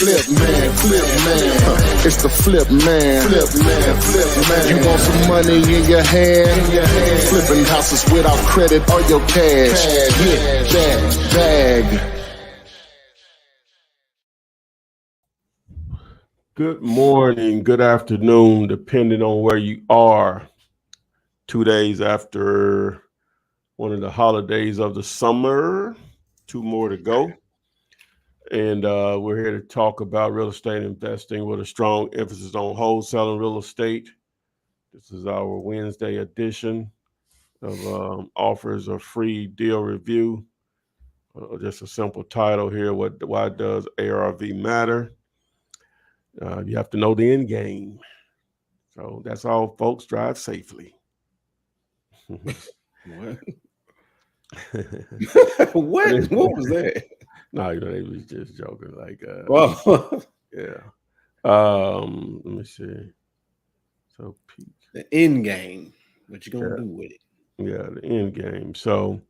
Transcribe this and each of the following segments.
It's the flip man. You want some money in your hand? Flipping houses without credit or your cash. Get that bag. Good morning, good afternoon, depending on where you are. 2 days after one of the holidays of the summer, 2 more to go. And we're here to talk about real estate investing with a strong emphasis on wholesaling real estate. This is our Wednesday edition of offers a free deal review. Just a simple title here. Why does ARV matter? You have to know the end game. So that's all, folks. Drive safely. What? What? What was that? No, they was just joking. Like, Well, yeah. Let me see. So peak. the end game. What you gonna do with it? Yeah, the end game. So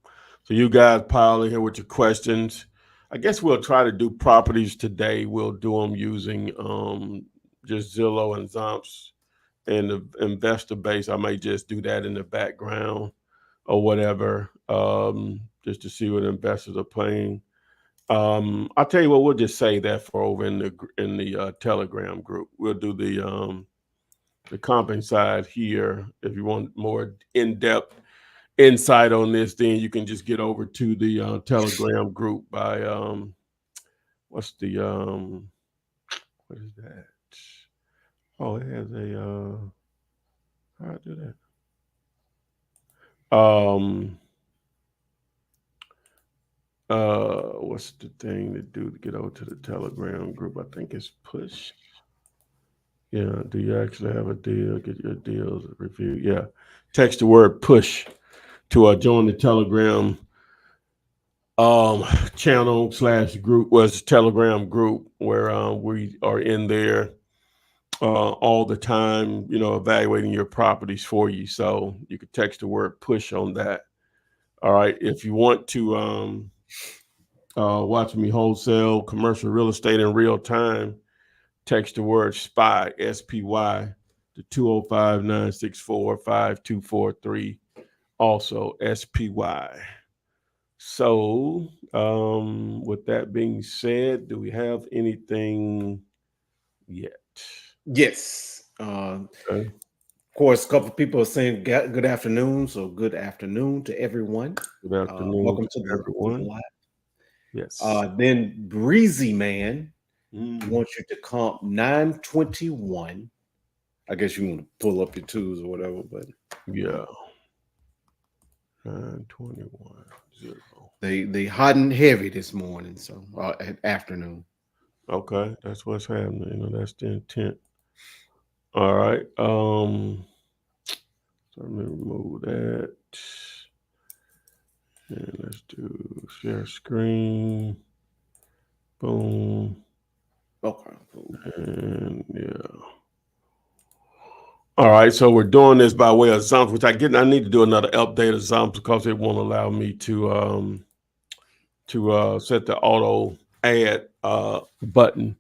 you guys pile in here with your questions. I guess we'll try to do properties today. We'll do them using just Zillow and Zomps and the investor base. I may just do that in the background or whatever, just to see what investors are playing. I'll tell you what, we'll just say that for over in the Telegram group. We'll do the comping side here. If you want more in-depth insight on this, then you can just get over to the Telegram group by what is that? Oh, it has a how do I do that? What's the thing to do to get over to the Telegram group? I think it's push. Yeah, do you actually have a deal? Get your deals reviewed. Yeah, text the word push to join the Telegram channel / group. Was Telegram group where we are in there all the time, evaluating your properties for you. So you could text the word push on that. All right. If you want to watch me wholesale commercial real estate in real time, text the word SPY, SPY, to 205-964-5243. Also SPY. So with that being said, do we have anything yet? Yes. Okay. Of course, a couple of people are saying good afternoon. So good afternoon to everyone. Good afternoon, welcome to everyone. the live. Yes. Then Breezy Man wants you to comp 921. I guess you want to pull up your twos or whatever, but yeah. 921. They hot and heavy this morning, so afternoon. Okay, that's what's happening. That's the intent. All right. So let me remove that. And let's do share screen. Boom. Okay. Cool. And yeah. All right, so we're doing this by way of Zomps, which I need to do another update of Zomps because it won't allow me to set the auto add button.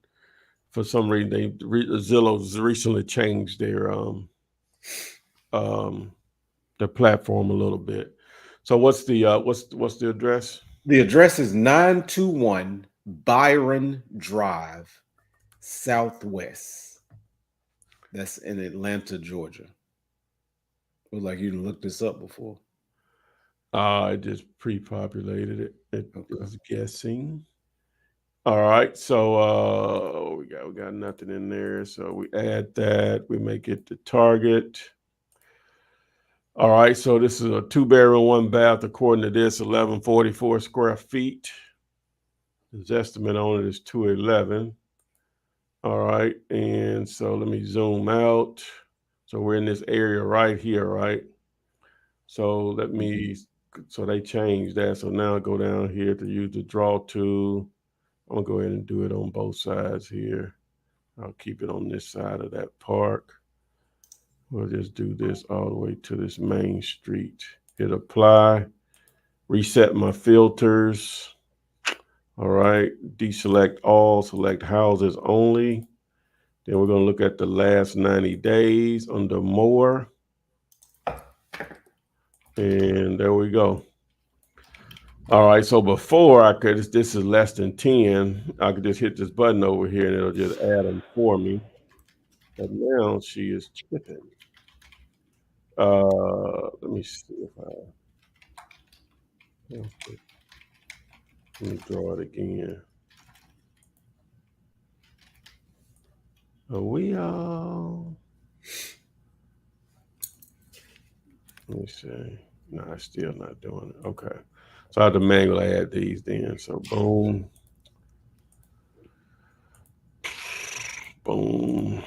For some reason, Zillow's recently changed their platform a little bit. So what's the address? The address is 921 Byron Drive, Southwest. That's in Atlanta, Georgia. Looks like you didn't look this up before. I just pre-populated it. It was guessing. All right, so we got nothing in there. So we add that. We make it the target. All right, so this is a 2-bedroom, 1 bath. According to this, 1144 square feet. His estimate on it is 211. All right, and so let me zoom out. So we're in this area right here, right? So so they changed that. So now I go down here to use the draw tool. I'm gonna go ahead and do it on both sides here. I'll keep it on this side of that park. We'll just do this all the way to this main street. Hit apply, reset my filters. All right, deselect all, select houses only. Then we're going to look at the last 90 days under more. And there we go. All right, so before I could, this is less than 10, I could just hit this button over here and it'll just add them for me. But now she is tripping. Let me see if let me draw it again. Are we all? Let me see. No, it's still not doing it. Okay. So I have to manually add these then. So boom. Boom.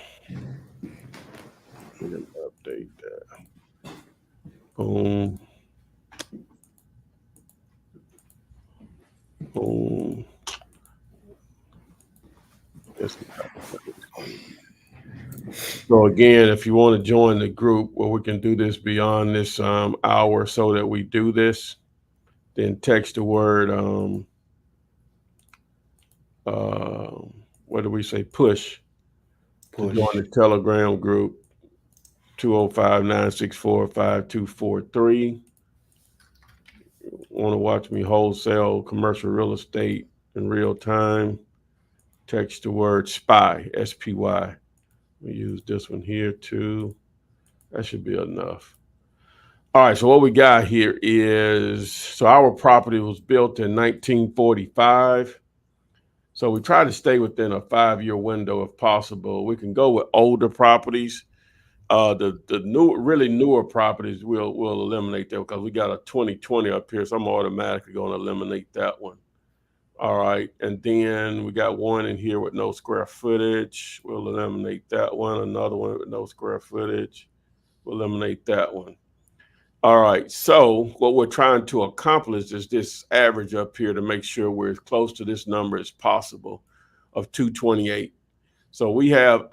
We're gonna update that. Boom. Boom. So again, if you want to join the group where we can do this beyond this hour so that we do this, then text the word what do we say? Push. To join the Telegram group 205-964-5243. Want to watch me wholesale commercial real estate in real time? Text the word SPY, SPY. We use this one here too. That should be enough. All right, so what we got here is, so our property was built in 1945. So we try to stay within a 5-year window if possible. We can go with older properties. The new, really newer properties, we'll eliminate that because we got a 2020 up here, so I'm automatically going to eliminate that one. All right, and then we got one in here with no square footage. We'll eliminate that one. Another one with no square footage. We'll eliminate that one. All right, so what we're trying to accomplish is this average up here to make sure we're as close to this number as possible of 228. So we have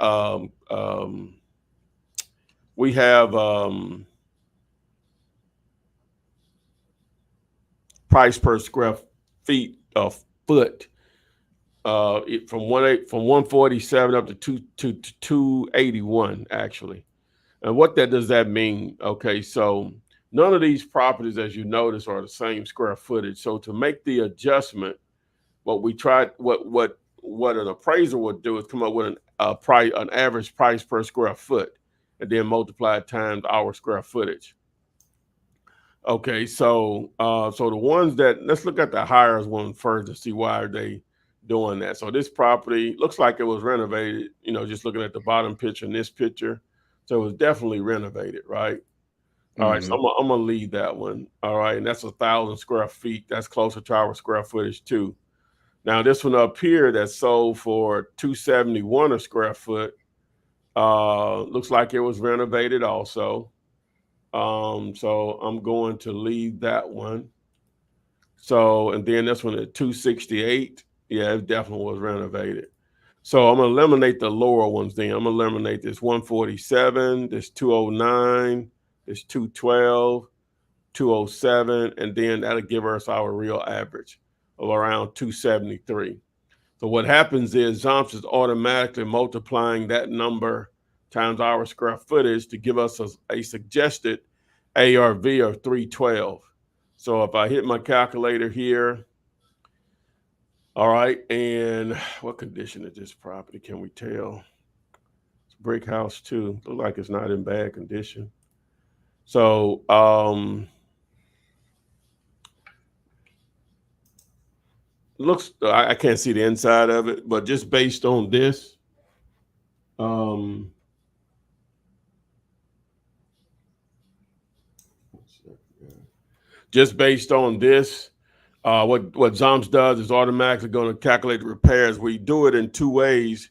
price per square feet of foot from 147 up to 281 actually. And what does that mean? Okay, so none of these properties, as you notice, are the same square footage. So to make the adjustment, what an appraiser would do is come up with an average price per square foot, and then multiply it times our square footage. Okay, so so the ones that, let's look at the higher one first to see why are they doing that. So this property looks like it was renovated, you know, just looking at the bottom picture and this picture. So it was definitely renovated, right? All right, so I'm gonna leave that one. All right, and that's 1,000 square feet. That's closer to our square footage too. Now this one up here that sold for 271 a square foot, looks like it was renovated also. So I'm going to leave that one. So, and then this one at 268, yeah, it definitely was renovated. So I'm gonna eliminate the lower ones then. I'm gonna eliminate this 147, this 209, this 212, 207, and then that'll give us our real average of around 273. So what happens is Zomps is automatically multiplying that number times our square footage to give us a suggested ARV of 312. So if I hit my calculator here, all right, and what condition is this property? Can we tell? It's a brick house too. Look like it's not in bad condition. So looks, I can't see the inside of it, but just based on this, just based on this, what Zomps does is automatically going to calculate the repairs. We do it in two ways.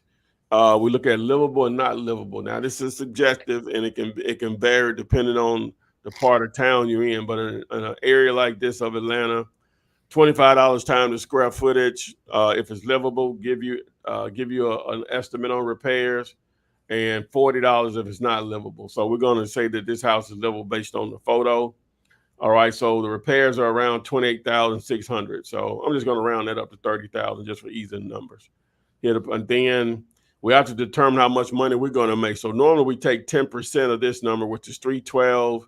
We look at livable and not livable. Now this is subjective, and it can vary depending on the part of town you're in. But in an area like this of Atlanta, $25 times the square footage, if it's livable, give you an estimate on repairs, and $40 if it's not livable. So we're going to say that this house is livable based on the photo. All right, so the repairs are around 28,600. So I'm just going to round that up to 30,000 just for easy numbers. And then we have to determine how much money we're going to make. So normally we take 10% of this number, which is 312.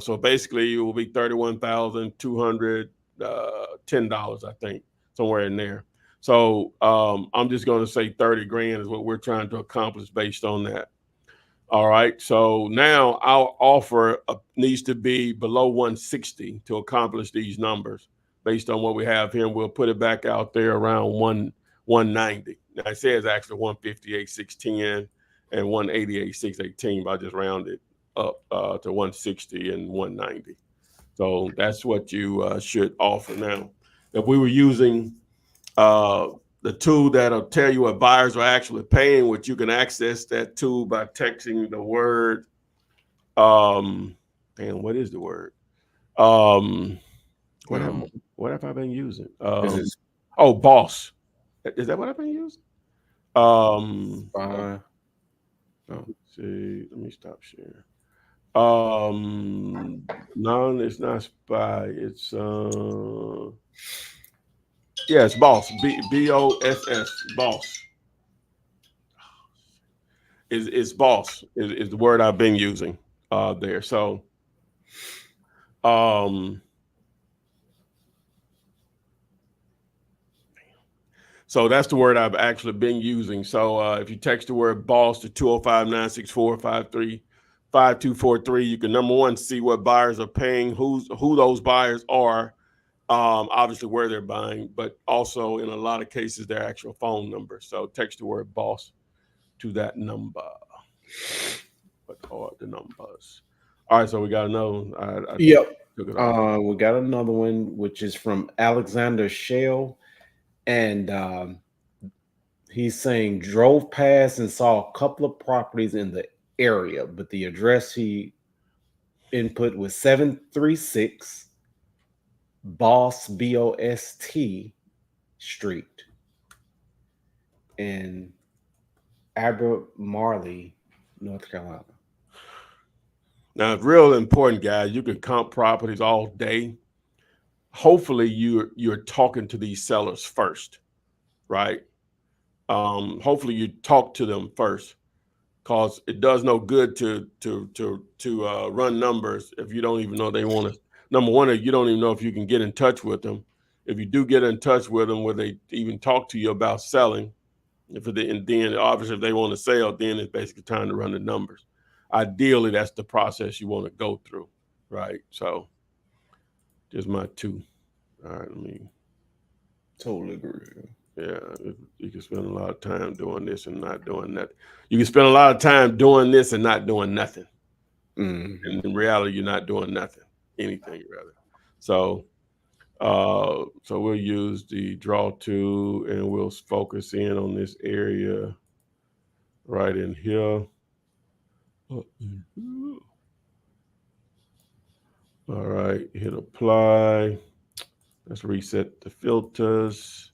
So basically it will be $31,210, I think, somewhere in there. So I'm just going to say 30 grand is what we're trying to accomplish based on that. All right. So now our offer needs to be below 160 to accomplish these numbers based on what we have here. And we'll put it back out there around 190. Now it says actually 158,610 and 188,618, but I just rounded up to 160 and 190. So that's what you should offer now. If we were using the tool that'll tell you what buyers are actually paying, which you can access that tool by texting the word. What is the word? What have I been using? Boss. Is that what I've been using? Let's see. Let me stop sharing. No, it's not spy. It's it's boss. BOSS. Boss. Is boss is the word I've been using there. So so that's the word I've actually been using. So if you text the word boss to 205-964-5243, you can, number one, see what buyers are paying, who those buyers are, obviously where they're buying, but also in a lot of cases their actual phone number. So text the word boss to that number. What are the numbers? All right, so we got another one. Yep. We got another one, which is from Alexander Shell. And he's saying drove past and saw a couple of properties in the area, but the address he input was 736 Boss BOST Street in Albemarle, North Carolina. Now, it's real important, guys. You can comp properties all day. Hopefully, you're talking to these sellers first, right? Hopefully, you talk to them first, because it does no good to run numbers if you don't even know they want to. Number one, you don't even know if you can get in touch with them. If you do get in touch with them, where they even talk to you about selling, and then obviously if they want to sell, then it's basically time to run the numbers. Ideally, that's the process you want to go through, right? So, just my two. All right, totally agree. Yeah, you can spend a lot of time doing this and not doing nothing. You can spend a lot of time doing this and not doing nothing. And in reality, you're not doing nothing, anything rather. So, so we'll use the draw tool and we'll focus in on this area right in here. All right, hit apply. Let's reset the filters.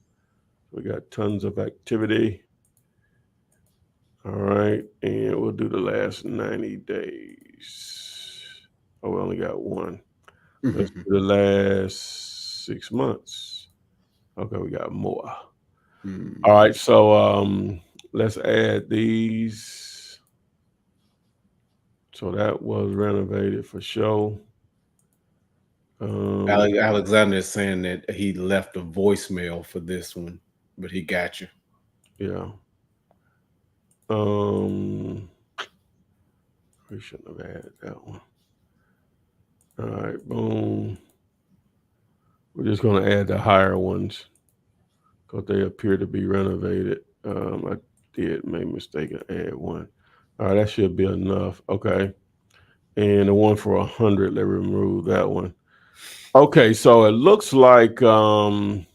We got tons of activity. All right, and we'll do the last 90 days. Oh, we only got one. Let's do the last 6 months. Okay, we got more. All right, so let's add these. So that was renovated for sure. Alexander is saying that he left a voicemail for this one, but he got you. Yeah. We shouldn't have added that one. All right, boom. We're just going to add the higher ones because they appear to be renovated. I did make a mistake and add one. All right, that should be enough. Okay. And the one for 100, let's remove that one. Okay, so it looks like average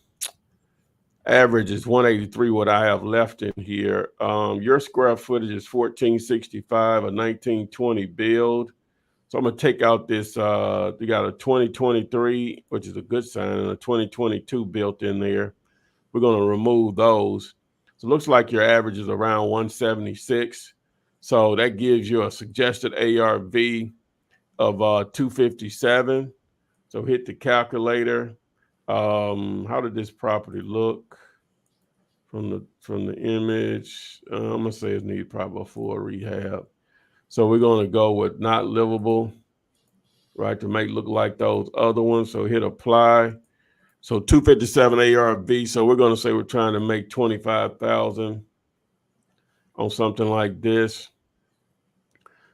is 183, what I have left in here. Your square footage is 1465, a 1920 build. So I'm going to take out this, you got a 2023, which is a good sign, and a 2022 built in there. We're going to remove those. So it looks like your average is around 176. So that gives you a suggested ARV of 257. So hit the calculator. How did this property look from the image? I'm gonna say it needs probably a full rehab. So we're gonna go with not livable, right, to make look like those other ones. So hit apply. So 257 ARV. So we're gonna say we're trying to make 25,000 on something like this.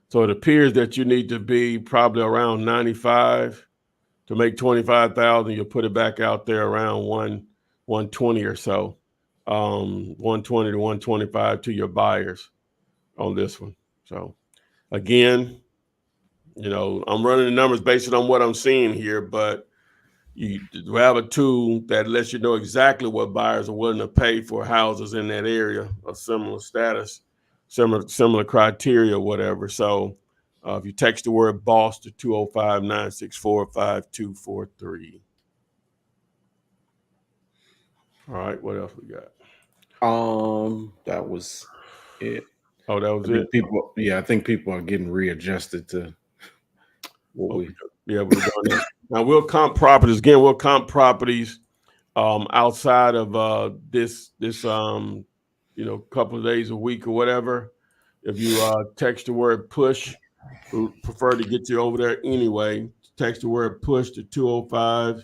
So it appears that you need to be probably around 95 to make 25,000. You'll put it back out there around 120 or so, 120 to 125 to your buyers on this one. So again, I'm running the numbers based on what I'm seeing here, but you have a tool that lets you know exactly what buyers are willing to pay for houses in that area of similar status, similar criteria, whatever. So if you text the word boss to 205-964-5243. All right, what else we got? That was it. Oh, that was it? I think people are getting readjusted to what we're doing that. Now we'll comp properties again. We'll comp properties outside of this couple of days a week or whatever. If you text the word push, we prefer to get you over there anyway. Text the word push to 205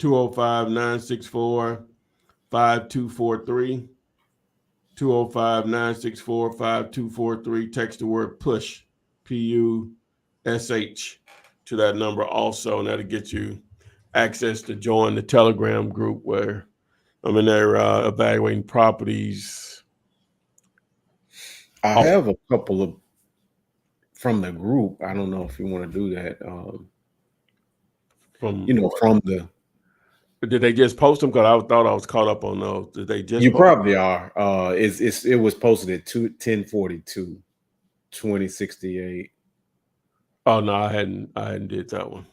205-964-5243. 205-964-5243. Text the word push, PUSH, to that number also, and that'll get you access to join the Telegram group where I'm in there evaluating properties. I have a couple of from the group. I don't know if you want to do that. From the. Did they just post them? Because I thought I was caught up on those. Did they just? You probably are. It was posted at 10:42, 2068. Oh no, I hadn't did that one.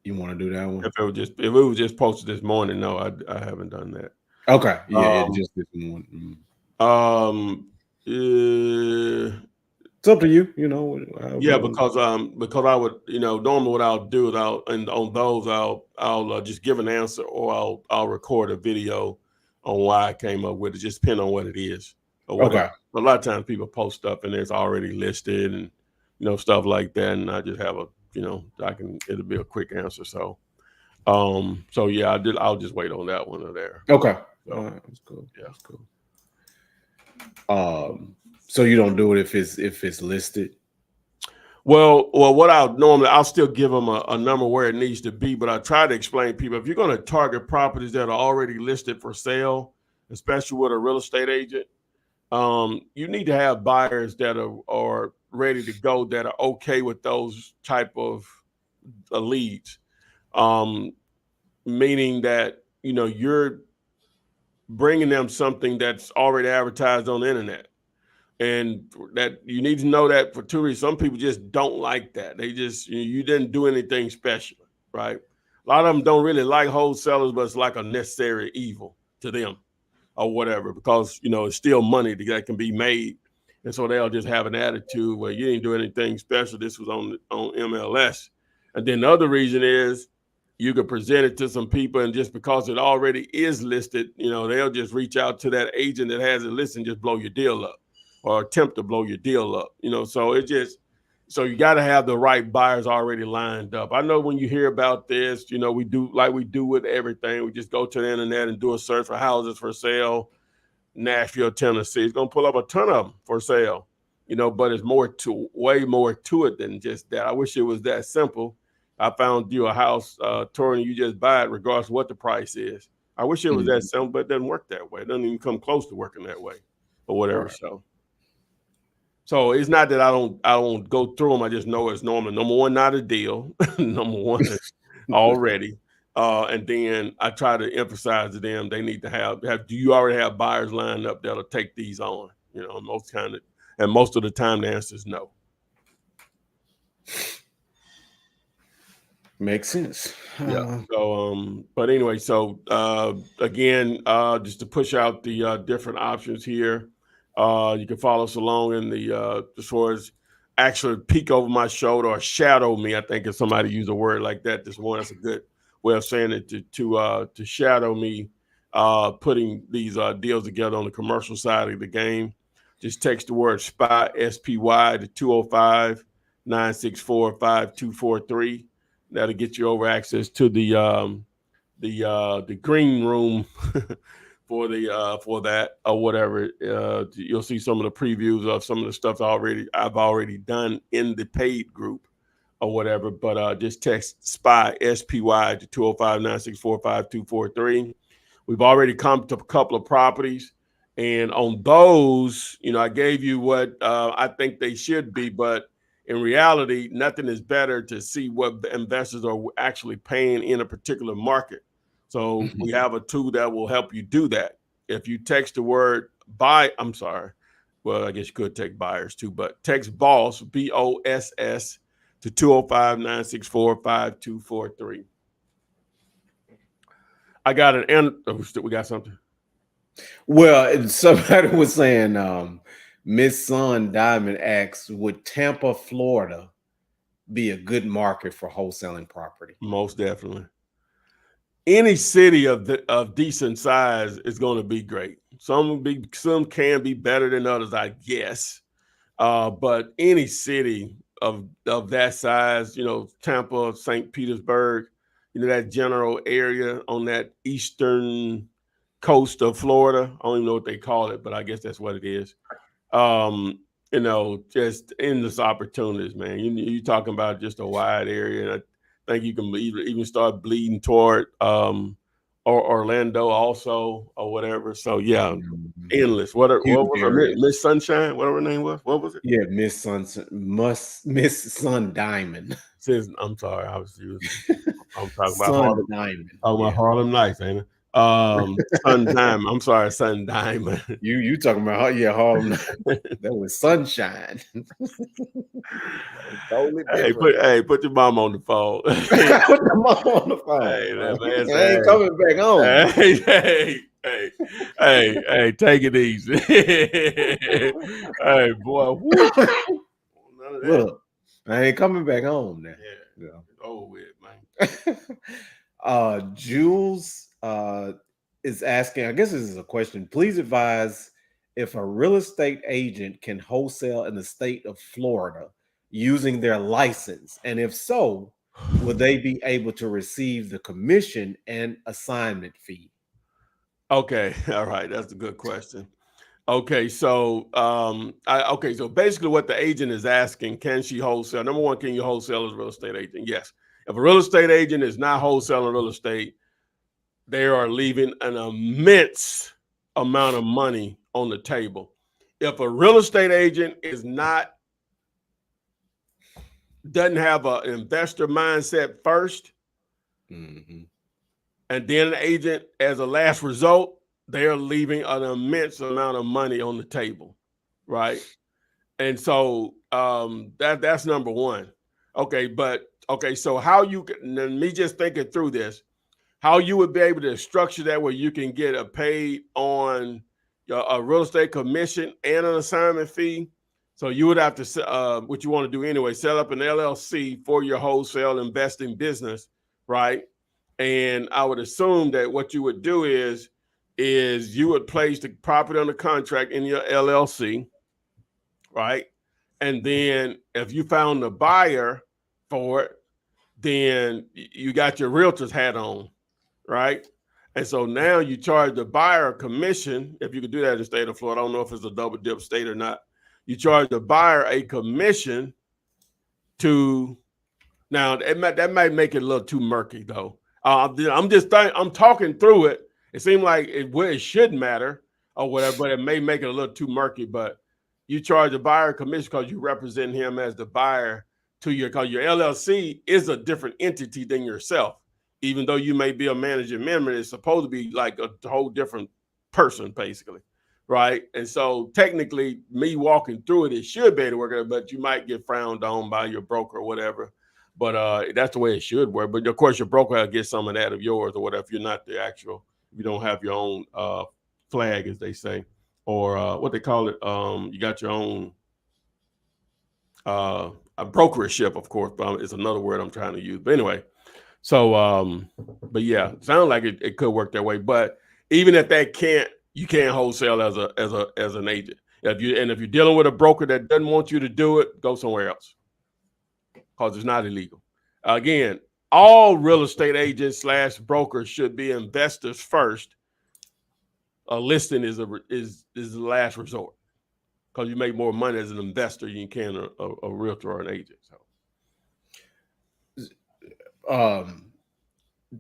You want to do that one? If it was just posted this morning, no, I haven't done that. Okay, yeah, just this morning. It's up to you. Yeah, because I would, normally what I'll do is I'll just give an answer, or I'll record a video on why I came up with it. Just depend on what it is or whatever. Okay. A lot of times people post stuff and it's already listed and stuff like that, and I just have it'll be a quick answer. So yeah, I'll just wait on that one or there. Okay. So, all right, that's cool. Yeah, that's cool. So you don't do it if it's listed? Well, what I'll still give them a number where it needs to be, but I try to explain to people, if you're going to target properties that are already listed for sale, especially with a real estate agent, you need to have buyers that are ready to go, that are okay with those type of leads, meaning that you're bringing them something that's already advertised on the internet. And that you need to know that for two reasons. Some people just don't like that. They just, you didn't do anything special, right? A lot of them don't really like wholesalers, but it's like a necessary evil to them or whatever, because, it's still money that can be made. And so they'll just have an attitude where you didn't do anything special. This was on MLS. And then the other reason is you could present it to some people, and just because it already is listed, they'll just reach out to that agent that has it listed and just blow your deal up, or attempt to blow your deal up, so you got to have the right buyers already lined up. I know when you hear about this, we do like we do with everything. We just go to the internet and do a search for houses for sale, Nashville, Tennessee. It's going to pull up a ton of them for sale, but it's way more to it than just that. I wish it was that simple. I found you a house, touring, you just buy it regardless of what the price is. I wish it was that simple, but it doesn't work that way. It doesn't even come close to working that way or whatever. Right. So it's not that I don't go through them. I just know it's normal. Number one, not a deal. Number one, already. And then I try to emphasize to them, they need to have, do you already have buyers lined up that'll take these on? Most of the time the answer is no. Makes sense. Yeah. So, but anyway, again, just to push out the different options here. You can follow us along in the as far as actually peek over my shoulder or shadow me. I think if somebody used a word like that this morning, that's a good way of saying it, to shadow me putting these deals together on the commercial side of the game. Just text the word SPY, SPY, to 205-964-5243. That'll get you over access to the green room for that or whatever. You'll see some of the previews of some of the stuff I've already done in the paid group or whatever. But just text SPY, SPY, to 205-964-5243. We've already come to a couple of properties, and on those, I gave you what I think they should be, but in reality, nothing is better to see what the investors are actually paying in a particular market. So we have a tool that will help you do that. If you text the word buy, I'm sorry. Well, I guess you could take buyers too, but text BOSS, BOSS, to 205-964-5243. I got an end. We got something. Well, somebody was saying, Miss Sun Diamond asks, would Tampa, Florida be a good market for wholesaling property? Most definitely. Any city of decent size is going to be great. Some can be better than others, I guess. But any city of that size, Tampa, St. Petersburg, that general area on that eastern coast of Florida. I don't even know what they call it, but I guess that's what it is. Just endless opportunities, man. You're talking about just a wide area. And I think you can even start bleeding toward or Orlando also or whatever. So yeah, endless. What was it? Miss Sunshine, whatever her name was. What was it? Yeah, Miss Sun Diamond. I'm sorry, I'm talking Sun about Harlem. Diamond. Talking about Harlem Nights, ain't it? Sun Diamond. I'm sorry, Sun Diamond. You talking about Harlem? That was Sunshine. Totally different. Put your mom on the phone. Put the mom on the phone. I ain't coming back home. Hey, take it easy. Hey, boy. Woo. Look, I ain't coming back home now. Yeah. Over with, man. Jules is asking, I guess this is a question. Please advise if a real estate agent can wholesale in the state of Florida using their license, and if so, will they be able to receive the commission and assignment fee? Okay, all right, that's a good question. Okay, so so basically what the agent is asking, can she wholesale? Number one, can you wholesale as a real estate agent? Yes. If a real estate agent is not wholesaling real estate, they are leaving an immense amount of money on the table. If a real estate agent doesn't have an investor mindset first, and then an agent as a last result, they are leaving an immense amount of money on the table, right? And so that's number one. So how me just thinking through this, how you would be able to structure that where you can get a paid on a real estate commission and an assignment fee. So you would have to, what you want to do anyway, set up an LLC for your wholesale investing business, right? And I would assume that what you would do is you would place the property under contract in your LLC, right? And then if you found a buyer for it, then you got your realtor's hat on, right? And so now you charge the buyer a commission. If you could do that in the state of Florida, I don't know if it's a double dip state or not. You charge the buyer a commission now that might make it a little too murky though. I'm talking through it. It seemed like it should matter or whatever, but it may make it a little too murky. But you charge the buyer a commission because you represent him as the buyer because your LLC is a different entity than yourself. Even though you may be a managing member, it's supposed to be like a whole different person, basically, right? And so technically, me walking through it should be able to work, but you might get frowned on by your broker or whatever. But that's the way it should work. But of course, your broker will get some of that of yours or whatever. If you're not if you don't have your own flag, as they say. or what they call it. You got your own a brokership, of course, but it's another word I'm trying to use. But anyway, so but yeah, sounds like it could work that way. But even if you can't wholesale as an agent. If you're dealing with a broker that doesn't want you to do it, go somewhere else because it's not illegal. Again, all real estate agents / brokers should be investors first. A listing is the last resort because you make more money as an investor than you can a realtor or an agent.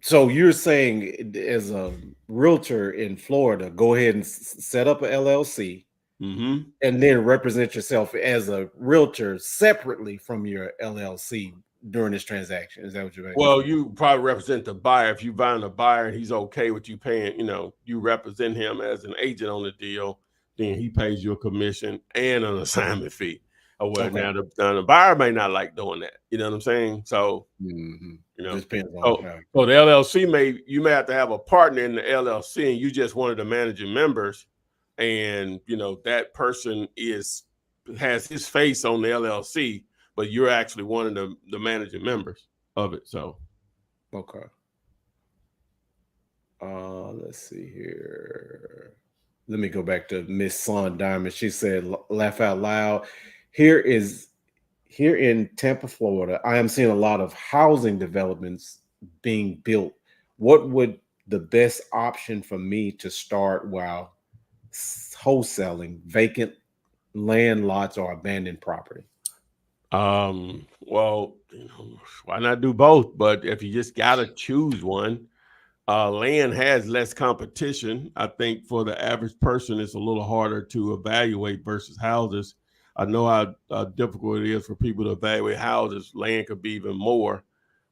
So you're saying as a realtor in Florida, go ahead and set up an LLC. Mm-hmm. And then represent yourself as a realtor separately from your LLC during this transaction. Is that what you're saying? Well, you probably represent the buyer. If you're buying a buyer and he's okay with you paying, you represent him as an agent on the deal, then he pays you a commission and an assignment fee. Well, Okay. now the buyer may not like doing that. You know what I'm saying? So, Just depends on how. So the LLC you may have to have a partner in the LLC, and you just one of the managing members, and that person has his face on the LLC, but you're actually one of the managing members of it. So, okay. Let's see here. Let me go back to Miss Son Diamond. She said, "Laugh out loud." Here in Tampa, Florida, I am seeing a lot of housing developments being built. What would the best option for me to start while wholesaling vacant land lots or abandoned property? Well, why not do both? But if you just gotta choose one, land has less competition. I think for the average person, it's a little harder to evaluate versus houses. I know how difficult it is for people to evaluate houses. Land could be even more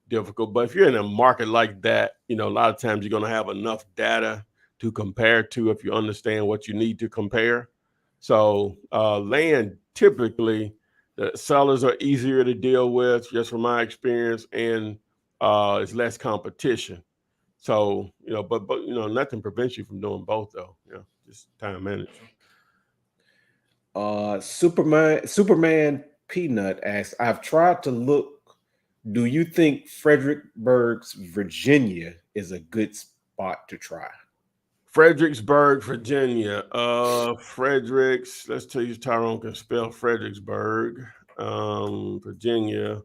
difficult. But if you're in a market like that, a lot of times you're going to have enough data to compare to if you understand what you need to compare. So land, typically, the sellers are easier to deal with, just from my experience, and it's less competition. So, but nothing prevents you from doing both, though. Just time management. Superman Peanut asks, I've tried to look. Do you think Fredericksburg, Virginia is a good spot to try? Fredericksburg, Virginia. Let's tell you, Tyrone can spell Fredericksburg. Virginia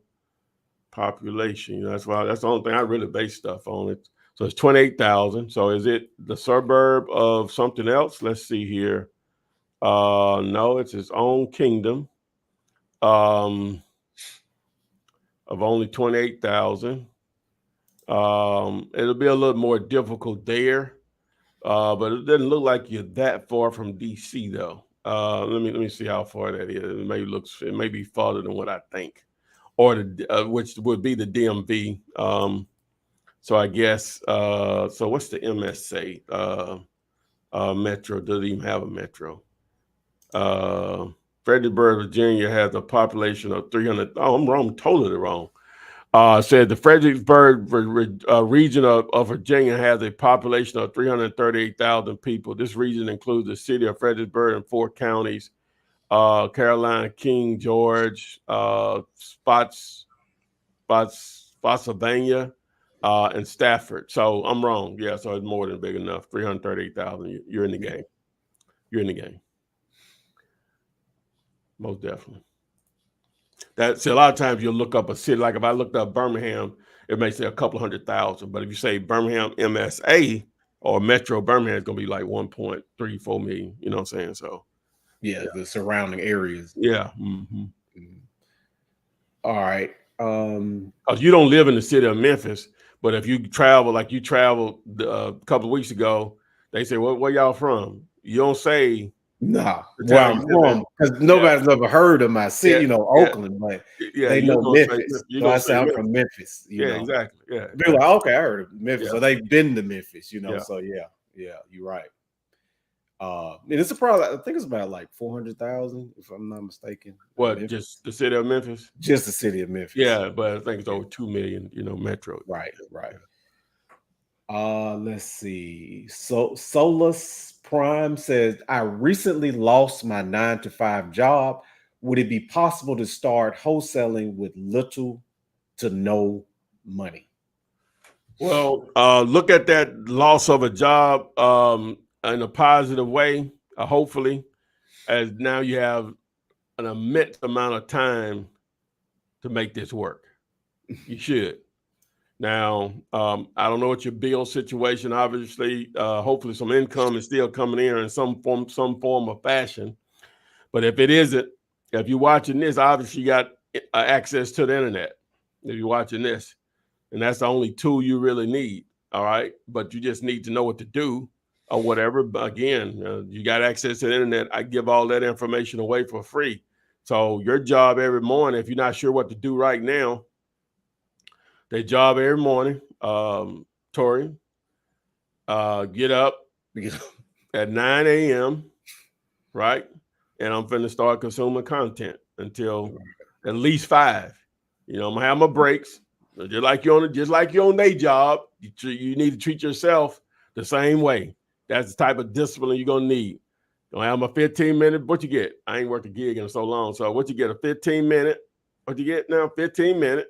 population. That's the only thing I really base stuff on. It. So it's 28,000. So is it the suburb of something else? Let's see here. No, it's its own kingdom. Of only 28,000. It'll be a little more difficult there. But it doesn't look like you're that far from DC though. Let me see how far that is. It may be farther than what I think, or which would be the DMV. So I guess. So what's the MSA? Metro doesn't even have a metro. Fredericksburg, Virginia has a population of 300. Oh, I'm wrong. I'm totally wrong. Said the Fredericksburg region of Virginia has a population of 338,000 people. This region includes the city of Fredericksburg and 4 counties, Carolina, King George, Spotsylvania, and Stafford. So I'm wrong. Yeah, so it's more than big enough. 338,000. You're in the game. You're in the game. Most definitely. A lot of times you'll look up a city. Like if I looked up Birmingham, it may say a couple 100,000. But if you say Birmingham MSA or Metro Birmingham, it's gonna be like 1.34 million. You know what I'm saying? So yeah. The surrounding areas. Yeah. Mm-hmm. All right. Because you don't live in the city of Memphis, but if you travel like you traveled a couple of weeks ago, they say, where y'all from? You don't say. Nah, where I'm from, because nobody's ever heard of my city, Oakland, but they know Memphis. So I say I'm from Memphis. You know? Exactly. Yeah. They're like, okay, I heard of Memphis. So they've been to Memphis, So yeah, you're right. And it's I think it's about like 400,000, if I'm not mistaken. What, just the city of Memphis? Just the city of Memphis. Yeah, but I think it's over 2 million, metro. Right. Let's see. So Solus Prime says, I recently lost my 9-to-5 job. Would it be possible to start wholesaling with little to no money? Well, look at that loss of a job in a positive way, hopefully, as now you have an immense amount of time to make this work. You should. Now, I don't know what your bill situation. Obviously, hopefully, some income is still coming in some form of fashion. But if it isn't, if you're watching this, obviously you got access to the internet. If you're watching this, and that's the only tool you really need. All right, but you just need to know what to do or whatever. But again, you got access to the internet. I give all that information away for free. So your job every morning, if you're not sure what to do right now, their job every morning, Tori, get up at 9 a.m., right? And I'm finna start consuming content until at least 5. You know, I'm gonna have my breaks. Just like you're on day job, you need to treat yourself the same way. That's the type of discipline you're gonna need. Gonna have my 15-minute. What you get? I ain't worked a gig in so long. So what you get? A 15-minute. What you get now? 15-minute.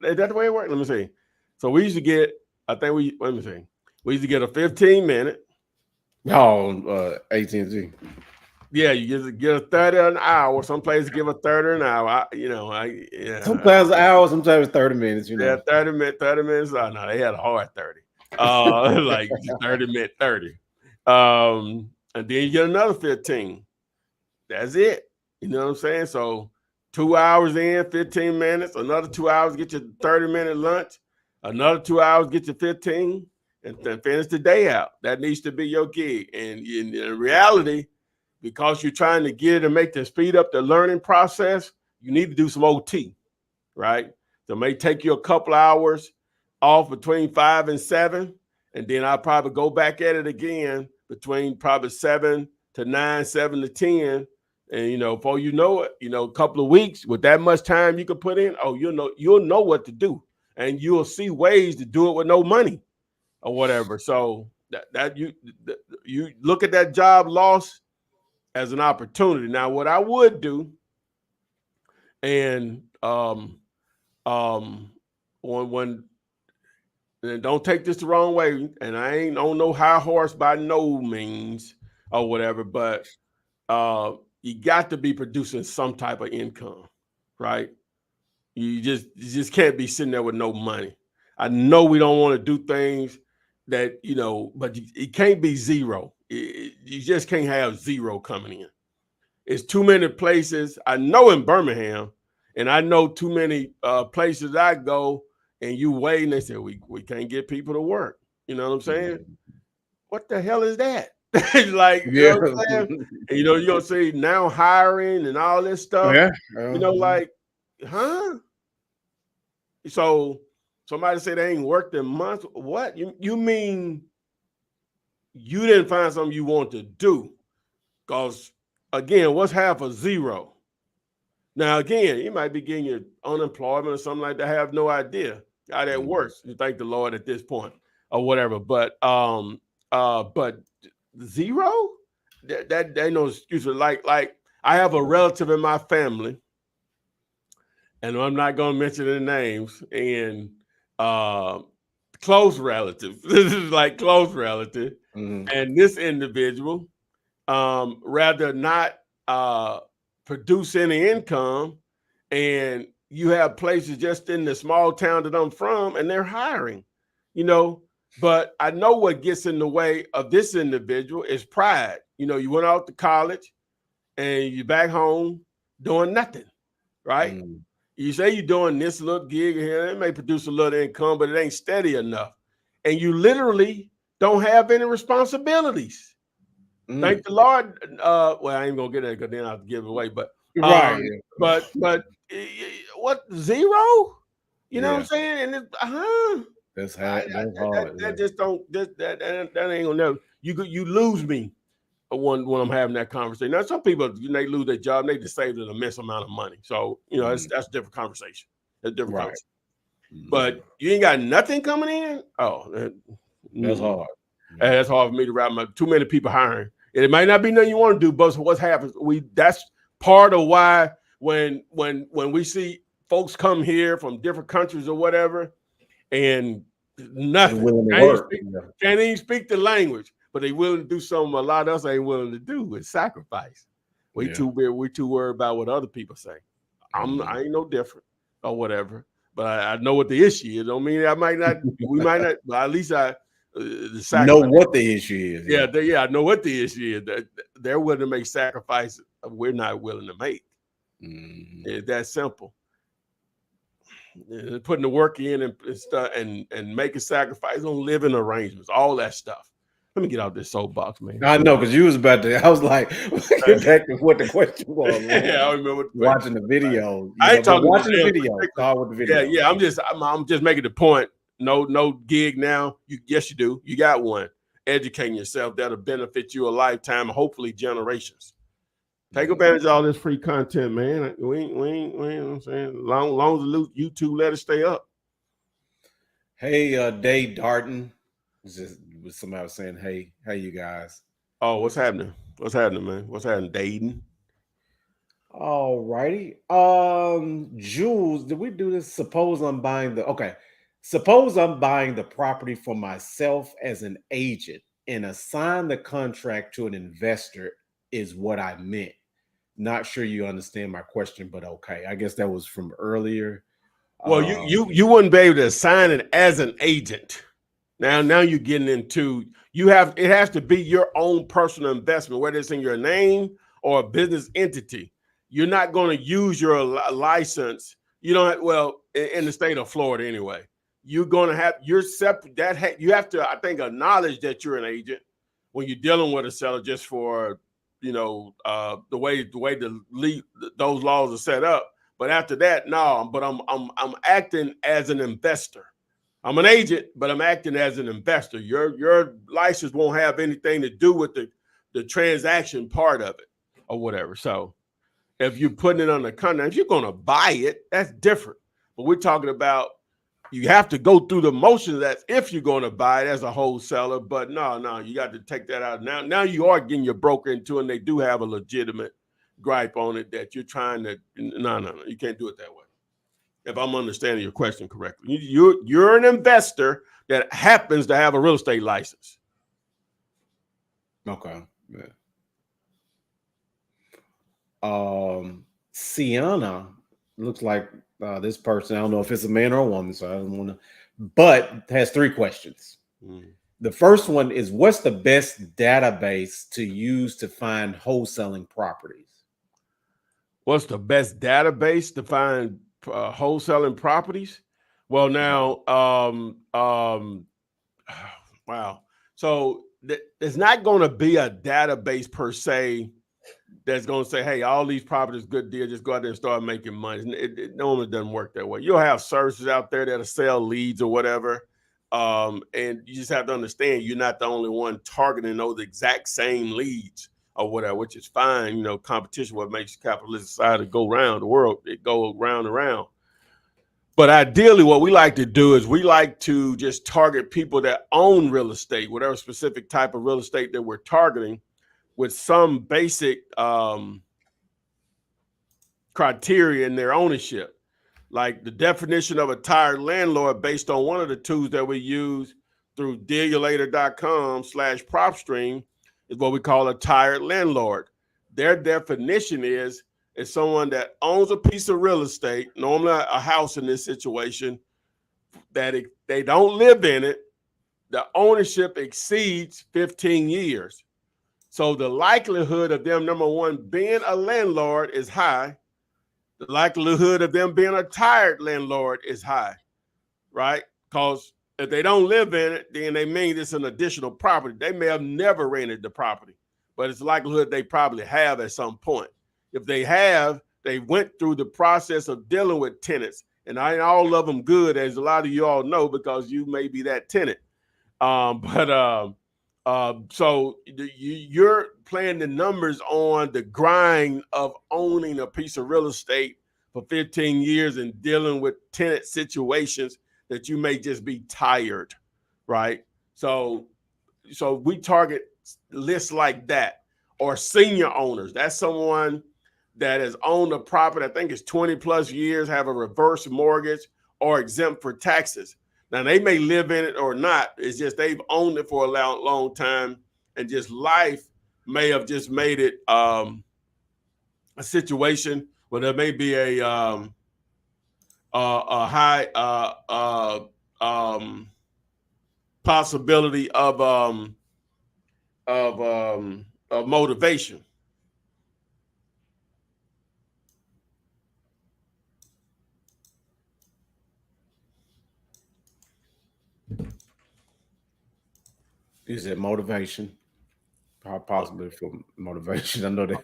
Is that the way it works? Let me see. So we used to get. Let me see. We used to get a 15-minute. Oh, AT&T. Yeah, you get a 30 an hour. Some places give a 30 an hour. Sometimes an hour, sometimes 30 minutes. Yeah, 30 minutes. Oh, no, they had a hard 30. Like 30-minute 30. And then you get another 15. That's it. You know what I'm saying? So 2 hours in, 15 minutes. Another 2 hours, get your 30-minute lunch. Another 2 hours, get your 15, and then finish the day out. That needs to be your gig. And in reality, because you're trying to get it and make the speed up the learning process, you need to do some OT, right? So it may take you a couple hours off between 5 and 7, and then I'll probably go back at it again between probably 7 to 9, 7 to 10. And before you know it, a couple of weeks with that much time you can put in, you'll know what to do, and you'll see ways to do it with no money or whatever. So that you look at that job loss as an opportunity. Now, what I would do, and when and don't take this the wrong way, and I ain't on no high horse by no means or whatever, but you got to be producing some type of income, right? You just can't be sitting there with no money. I know we don't want to do things that but it can't be zero. You just can't have zero coming in. It's too many places. I know in Birmingham, and I know too many places I go, and you wait, and they say we can't get people to work. You know what I'm saying? Mm-hmm. What the hell is that? Like, you know what I'm saying? And you're gonna see now hiring and all this stuff. Yeah. Like, huh? So somebody say they ain't worked in months. What? You mean you didn't find something you want to do? Because again, what's half of zero? Now, again, you might be getting your unemployment or something like that. I have no idea how that works. You thank the Lord at this point or whatever. But zero? That ain't no excuse. Like I have a relative in my family, and I'm not gonna mention their names, and close relative. This is like close relative. Mm-hmm. And this individual rather not produce any income, and you have places just in the small town that I'm from, and they're hiring, but I know what gets in the way of this individual is pride. You went out to college and you're back home doing nothing, right? Mm-hmm. You say you're doing this little gig here, it may produce a little income, but it ain't steady enough. And you literally don't have any responsibilities. Thank the Lord. Well, I ain't gonna get it because then I'll give it away. But right, but what, zero? You know what I'm saying? And that's hard. That just don't. That ain't gonna never. You lose me when I'm having that conversation. Now, some people they lose their job, and they just save an immense amount of money. So that's a different conversation. That's a different conversation. But you ain't got nothing coming in. Oh, That's hard. And that's hard for me to wrap my too many people hiring. And it might not be nothing you want to do, but what happens? That's part of why when we see folks come here from different countries or whatever, and nothing can't even speak the language, but they willing to do something a lot of us ain't willing to do is sacrifice. We too worried about what other people say. I ain't no different or whatever, but I know what the issue is. Don't mean we might not, but at least I know what the issue is. I know what the issue is. They're willing to make sacrifices we're not willing to make. It's that simple. Putting the work in and stuff and making sacrifices on living arrangements, all that stuff. Let me get out this soapbox, man. I know, because you was about to. I was like, get back to what the question was. Man. Yeah, I remember watching the video. I ain't talking watching the video. With the video. Yeah. I'm just making the point. No gig now. Yes, you do. You got one. Educating yourself that'll benefit you a lifetime, hopefully generations. Take advantage of all this free content, man. We ain't you know what I'm saying? Long as YouTube let it stay up. Hey, Dave Darton. Somebody was saying, hey, you guys. Oh, what's happening? What's happening, man? What's happening, Dayton? All righty. Jules, did we do this? Suppose I'm buying the property for myself as an agent and assign the contract to an investor is what I meant. Not sure you understand my question, but okay. I guess that was from earlier. Well, you wouldn't be able to assign it as an agent. Now you're getting into it has to be your own personal investment, whether it's in your name or a business entity. You're not going to use your license. You don't in the state of Florida anyway. You're going to have you have to, I think, acknowledge that you're an agent when you're dealing with a seller, just for the way those laws are set up. But after that, no. But I'm acting as an investor. I'm an agent, but I'm acting as an investor. Your license won't have anything to do with the transaction part of it or whatever. So if you're putting it on the contract, if you're going to buy it, that's different. But we're talking about you have to go through the motions. That's if you're going to buy it as a wholesaler. But no, you got to take that out. Now you are getting your broker into it, and they do have a legitimate gripe on it that you're trying to. No, you can't do it that way. If I'm understanding your question correctly, you're an investor that happens to have a real estate license. Okay. Yeah. Sienna looks like this person. I don't know if it's a man or a woman, so I don't want to. But has 3 questions. The first one is, what's the best database to use to find wholesaling properties? What's the best database to find wholesaling properties? Well, now, wow. So there's not going to be a database per se that's going to say, hey, all these properties, good deal, just go out there and start making money. It normally doesn't work that way. You'll have services out there that'll sell leads or whatever. And you just have to understand you're not the only one targeting those exact same leads or whatever, which is fine. Competition, what makes capitalist society go around the world, it go round and round. But ideally, what we like to do is we like to just target people that own real estate, whatever specific type of real estate that we're targeting, with some basic criteria in their ownership. Like the definition of a tired landlord, based on one of the tools that we use through dealyourlater.com/PropStream, is what we call a tired landlord. Their definition is someone that owns a piece of real estate, normally a house in this situation, that they don't live in it. The ownership exceeds 15 years. So the likelihood of them, number one, being a landlord is high. The likelihood of them being a tired landlord is high, right? Because if they don't live in it, then they mean it's an additional property. They may have never rented the property, but it's the likelihood they probably have at some point. If they have, they went through the process of dealing with tenants, and I ain't all of them good, as a lot of you all know, because you may be that tenant. So you're playing the numbers on the grind of owning a piece of real estate for 15 years and dealing with tenant situations that you may just be tired, right? So we target lists like that, or senior owners. That's someone that has owned a property, I think it's 20 plus years, have a reverse mortgage, or exempt for taxes. Now, they may live in it or not. It's just they've owned it for a long time, and just life may have just made it a situation where there may be a high possibility of motivation. You said motivation, possibly for motivation. I know that.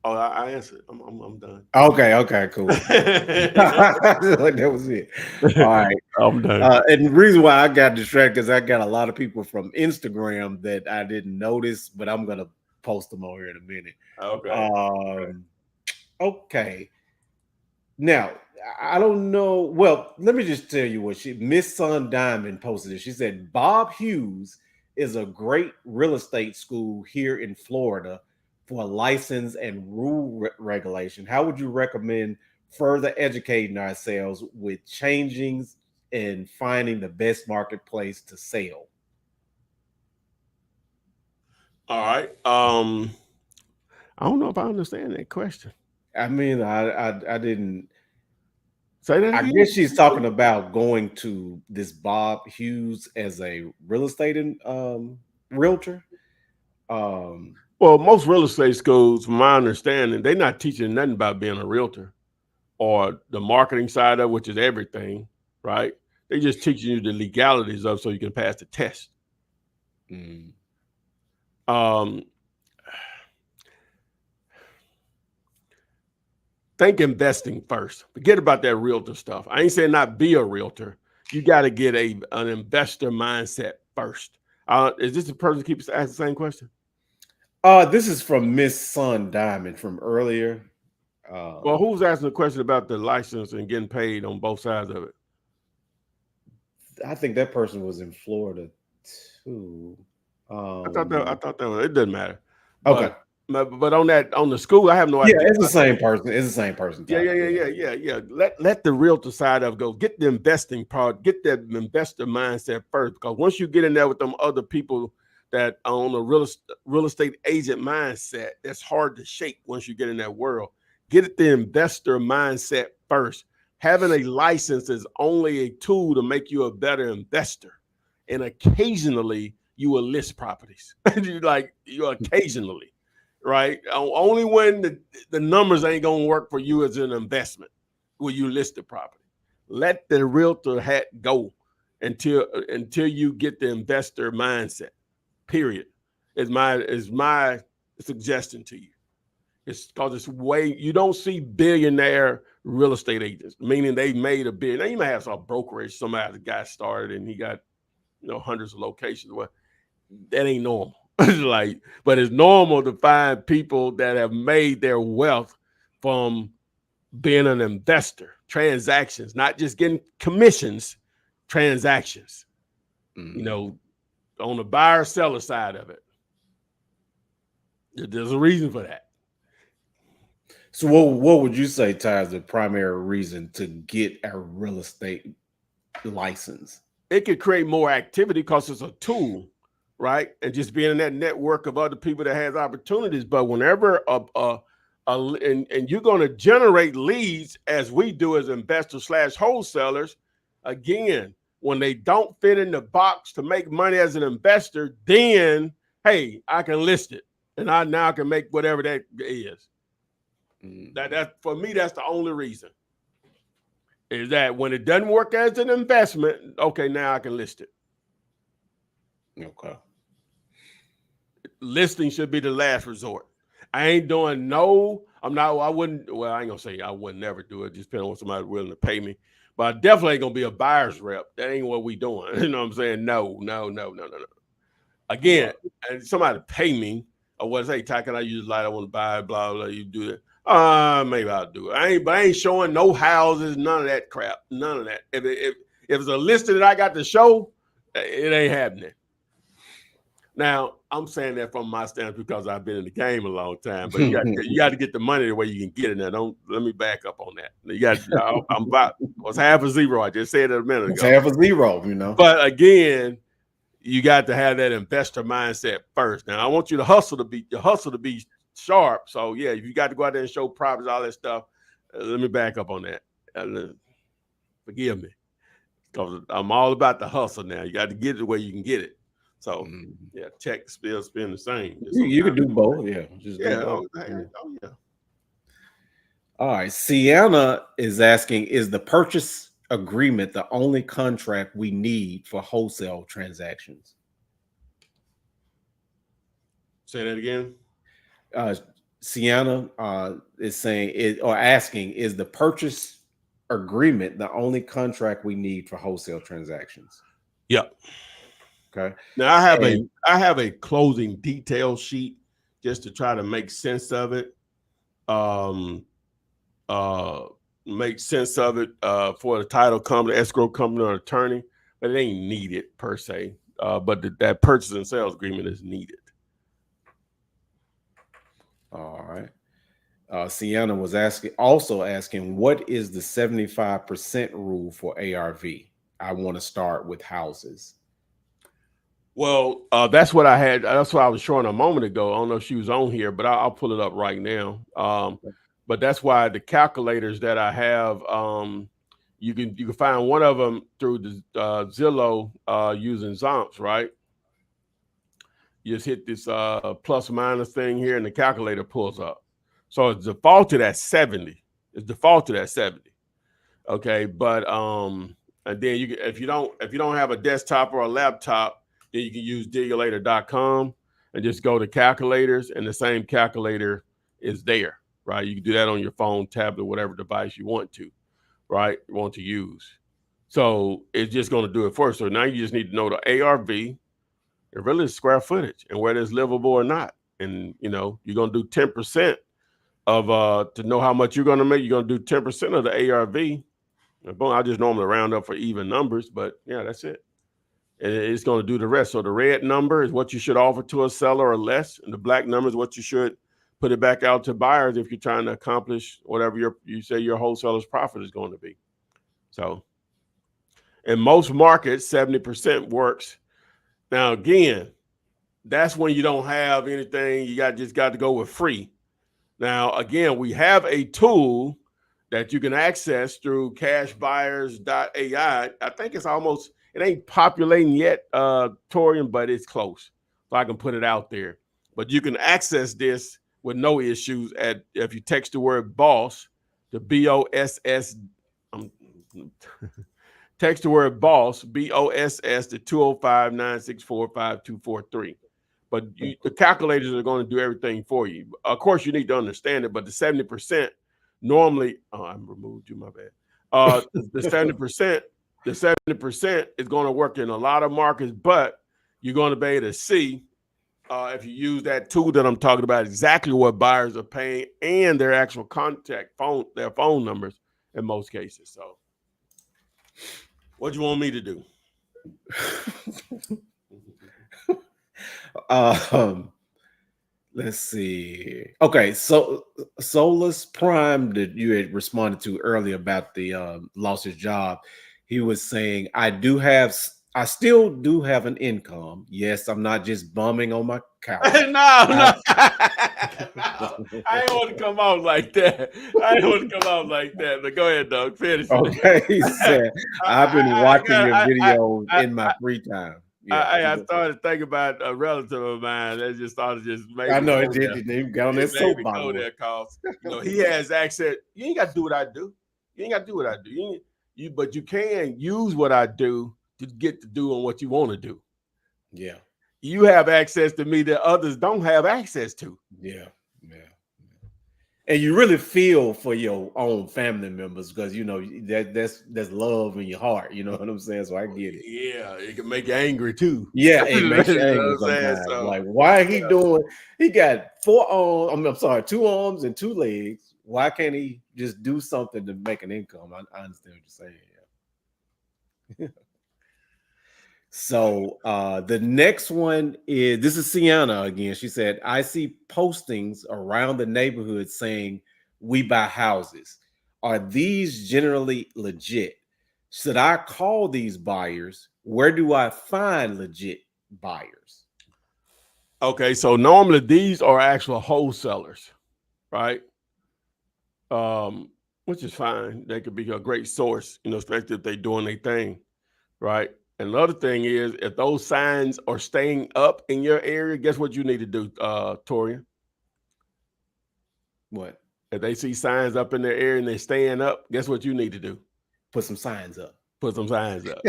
Oh, I answered. I'm done. Okay, cool. That was it. All right, I'm done. And the reason why I got distracted because I got a lot of people from Instagram that I didn't notice, but I'm gonna post them over here in a minute. Okay. Okay. Now, I don't know. Well, let me just tell you what Miss Sun Diamond posted it. She said Bob Hughes is a great real estate school here in Florida for license and rule regulation. How would you recommend further educating ourselves with changings and finding the best marketplace to sell? All right. I don't know if I understand that question. I mean, I didn't say that. I guess she's talking about going to this Bob Hughes as a real estate realtor. Well, most real estate schools, from my understanding, they're not teaching nothing about being a realtor or the marketing side of, which is everything, right? They just teaching you the legalities of so you can pass the test. Think investing first. Forget about that realtor stuff. I ain't saying not be a realtor. You got to get an investor mindset first. Is this the person that keeps asking the same question? This is from Miss Sun Diamond from earlier. Well, who's asking the question about the license and getting paid on both sides of it? I think that person was in Florida too. I thought that was, it doesn't matter. Okay. But on the school, I have no idea. Yeah, it's the same person. It's the same person. Yeah. Let the realtor side of go. Get the investing part. Get that investor mindset first, because once you get in there with them other people that own a real estate agent mindset, that's hard to shake once you get in that world. Get the investor mindset first. Having a license is only a tool to make you a better investor, and occasionally you will list properties. you occasionally. Right? Only when the numbers ain't going to work for you as an investment will you list the property. Let the realtor hat go until you get the investor mindset. Period. Is my suggestion to you. It's because it's way you don't see billionaire real estate agents, meaning they made a billion. Now you may have some brokerage, somebody the guy started and he got hundreds of locations. Well, that ain't normal. But it's normal to find people that have made their wealth from being an investor, transactions, not just getting commissions, transactions, on the buyer seller side of it. There's a reason for that. So what would you say, Ty, is the primary reason to get a real estate license? It could create more activity because it's a tool. Right. And just being in that network of other people that has opportunities. But whenever and you're going to generate leads as we do as investors / wholesalers, again, when they don't fit in the box to make money as an investor, then, hey, I can list it and I now can make whatever that is. That for me, that's the only reason is that when it doesn't work as an investment, okay, now I can list it. Okay. Listing should be the last resort. I ain't doing I wouldn't, well, I ain't gonna say I would never do it, just depending on somebody willing to pay me. But I definitely ain't gonna be a buyer's rep. That ain't what we doing. You know what I'm saying? No. Again, and somebody pay me or what say, Ty, can I use light? I want to buy it, blah, blah, you do that. Maybe I'll do it. I ain't showing no houses, none of that crap. None of that. If it's a listing that I got to show, it ain't happening. Now, I'm saying that from my stance because I've been in the game a long time. But you got to get the money the way you can get it. Now, don't let me back up on that. You got I'm about was half a zero. I just said it a minute It's ago. half a zero, you know. But again, you got to have that investor mindset first. Now, I want you to hustle to be sharp. So yeah, if you got to go out there and show profits, all that stuff. Let me back up on that. Forgive me, because I'm all about the hustle now. You got to get it the way you can get it. So yeah, check still spend the same. You can do both, yeah. Just do both. Yeah. All right. Sienna is asking, is the purchase agreement the only contract we need for wholesale transactions? Say that again. Sienna is saying asking, is the purchase agreement the only contract we need for wholesale transactions? Yep. Okay. Now I have a closing detail sheet just to try to make sense of it. Make sense of it for the title company, escrow company, or attorney, but it ain't needed per se. But that purchase and sales agreement is needed. All right. Sienna was also asking, what is the 75% rule for ARV? I want to start with houses. Well, that's what I had. That's what I was showing a moment ago. I don't know if she was on here, but I'll pull it up right now. But that's why the calculators that I have, you can find one of them through the Zillow using Zomps, right? You just hit this plus minus thing here, and the calculator pulls up. So it's defaulted at 70. It's defaulted at 70. Okay, but and then you can, if you don't have a desktop or a laptop, then you can use digulator.com and just go to calculators, and the same calculator is there, right? You can do that on your phone, tablet, whatever device you want to, right? You want to use. So it's just going to do it for you. So now you just need to know the ARV, it really is square footage, and whether it's livable or not. And you're going to do 10% of to know how much you're going to make. You're going to do 10% of the ARV. I just normally round up for even numbers, but yeah, that's it. And it's going to do the rest. So the red number is what you should offer to a seller or less, and the black number is what you should put it back out to buyers if you're trying to accomplish whatever you say your wholesaler's profit is going to be. So in most markets, 70% works. Now, again, that's when you don't have anything. You just got to go with free. Now, again, we have a tool that you can access through cashbuyers.ai. I think it ain't populating yet, Torian, but it's close. So I can put it out there. But you can access this with no issues if you text the word boss to BOSS. Text the word boss, BOSS, to 205-964-5243. But the calculators are going to do everything for you. Of course, you need to understand it, but the 70% normally, I removed you, my bad. The 70% is going to work in a lot of markets, but you're going to be able to see if you use that tool that I'm talking about, exactly what buyers are paying and their actual their phone numbers in most cases. So what do you want me to do? Let's see. Okay, so Solus Prime that you had responded to earlier about the lost his job, he was saying, I still do have an income. Yes, I'm not just bumming on my couch. No. I ain't want to come out like that. But go ahead, Doug. Finish. Okay, he said, I've been watching your videos in my free time. Yeah, I started thinking about a relative of mine that just started making. I know it did. He got on that soapbox. He has access. You ain't got to do what I do. But you can use what I do to get to doing what you want to do. Yeah. You have access to me that others don't have access to. Yeah. And you really feel for your own family members because that's love in your heart. You know what I'm saying? So I get it. Yeah, it can make you angry too. Yeah, it makes you angry sometimes. So, like, why he doing? He got 4 arms. I'm sorry, 2 arms and 2 legs. Why can't he just do something to make an income? I understand what you're saying. Yeah. So the next one this is Sienna again. She said, I see postings around the neighborhood saying we buy houses. Are these generally legit? Should I call these buyers? Where do I find legit buyers? Okay, so normally these are actual wholesalers, right? Which is fine. They could be a great source, especially if they're doing their thing, right? And the other thing is, if those signs are staying up in your area, guess what you need to do, Torian? What? If they see signs up in their area and they're staying up, guess what you need to do? Put some signs up. Put some signs up.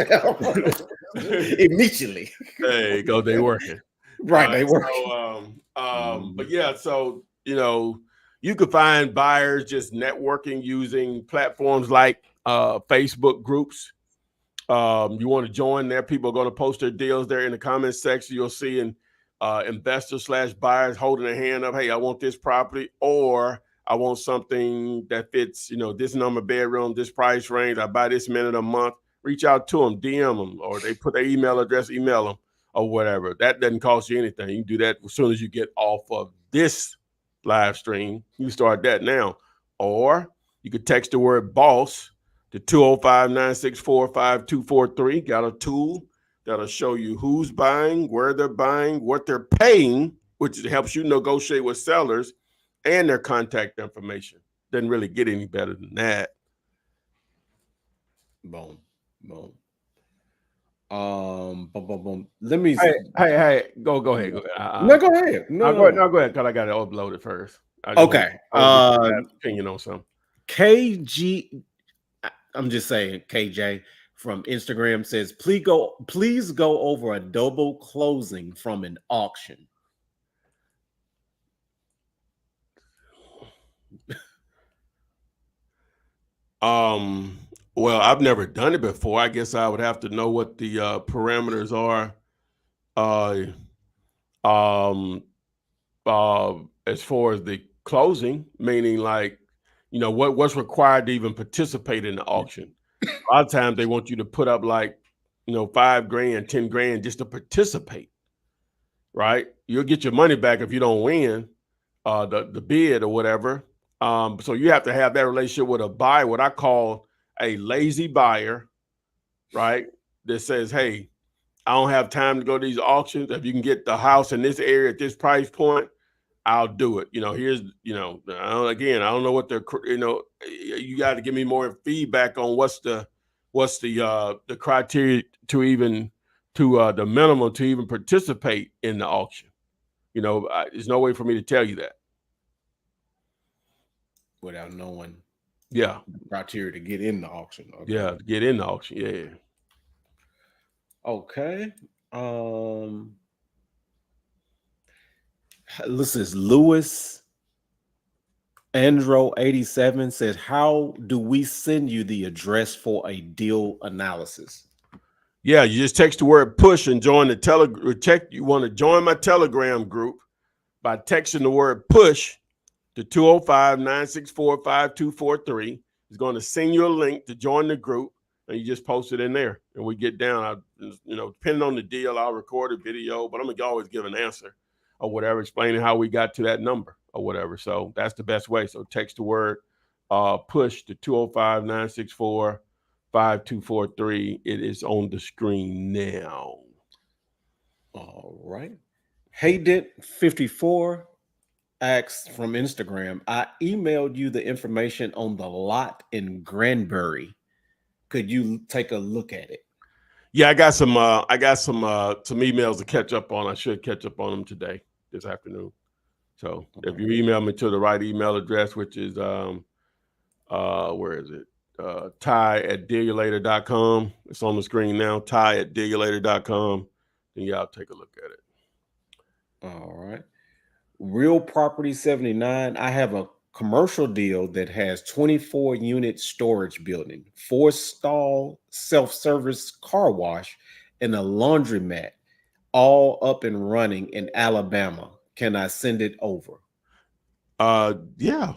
Immediately. There you go. They working. Right, they work. So, but yeah, so you could find buyers just networking using platforms like Facebook groups. You want to join there? People are going to post their deals there in the comment section. You'll see investors/buyers holding their hand up. Hey, I want this property, or I want something that fits, this number bedroom, this price range. I buy this minute a month. Reach out to them, DM them, or they put their email address, email them, or whatever. That doesn't cost you anything. You can do that as soon as you get off of this live stream. You start that now. Or you could text the word boss to 205-964-5243. Got a tool that'll show you who's buying, where they're buying, what they're paying, which helps you negotiate with sellers, and their contact information. Doesn't really get any better than that. Boom. Boom. Boom, boom, boom. Let me. Hey, go ahead. Go ahead. No, go ahead. No, go ahead, because I got to upload it first. Okay. Opinion on something. KG. I'm just saying. KJ from Instagram says, please go over a double closing from an auction. Well, I've never done it before. I guess I would have to know what the parameters are. As far as the closing, meaning like, what's required to even participate in the auction. A lot of times they want you to put up like, $5,000, $10,000 just to participate, right? You'll get your money back if you don't win the bid or whatever. So you have to have that relationship with a buyer, what I call a lazy buyer, right? That says, hey, I don't have time to go to these auctions. If you can get the house in this area at this price point, I'll do it. Here's, again, I don't know what you got to give me more feedback on what's the criteria to even the minimum to even participate in the auction. There's no way for me to tell you that without knowing. Yeah, the criteria to get in the auction. Okay. Yeah, to get in the auction. Yeah. Okay. This is Lewis Andro 87 says, how do we send you the address for a deal analysis? Yeah, you just text the word push and join the Telegram. You want to join my Telegram group by texting the word push to 205-964-5243. It's going to send you a link to join the group, and you just post it in there. And we get down. Depending on the deal, I'll record a video, but I'm going to always give an answer or whatever, explaining how we got to that number or whatever. So that's the best way. So text the word push to 205-964-5243. It is on the screen now. All right. Haydent54 asks from Instagram, I emailed you the information on the lot in Granbury. Could you take a look at it? Yeah, I got some emails to catch up on. I should catch up on them today, this afternoon. So if you email me to the right email address, which is where is it? Ty@dealyourlater.com. It's on the screen now. Ty@dealyourlater.com. Then yeah, I'll take a look at it. All right. Real Property 79. I have a commercial deal that has 24 unit storage building, 4-stall self-service car wash, and a laundromat, all up and running in Alabama. Can I send it over? Yeah.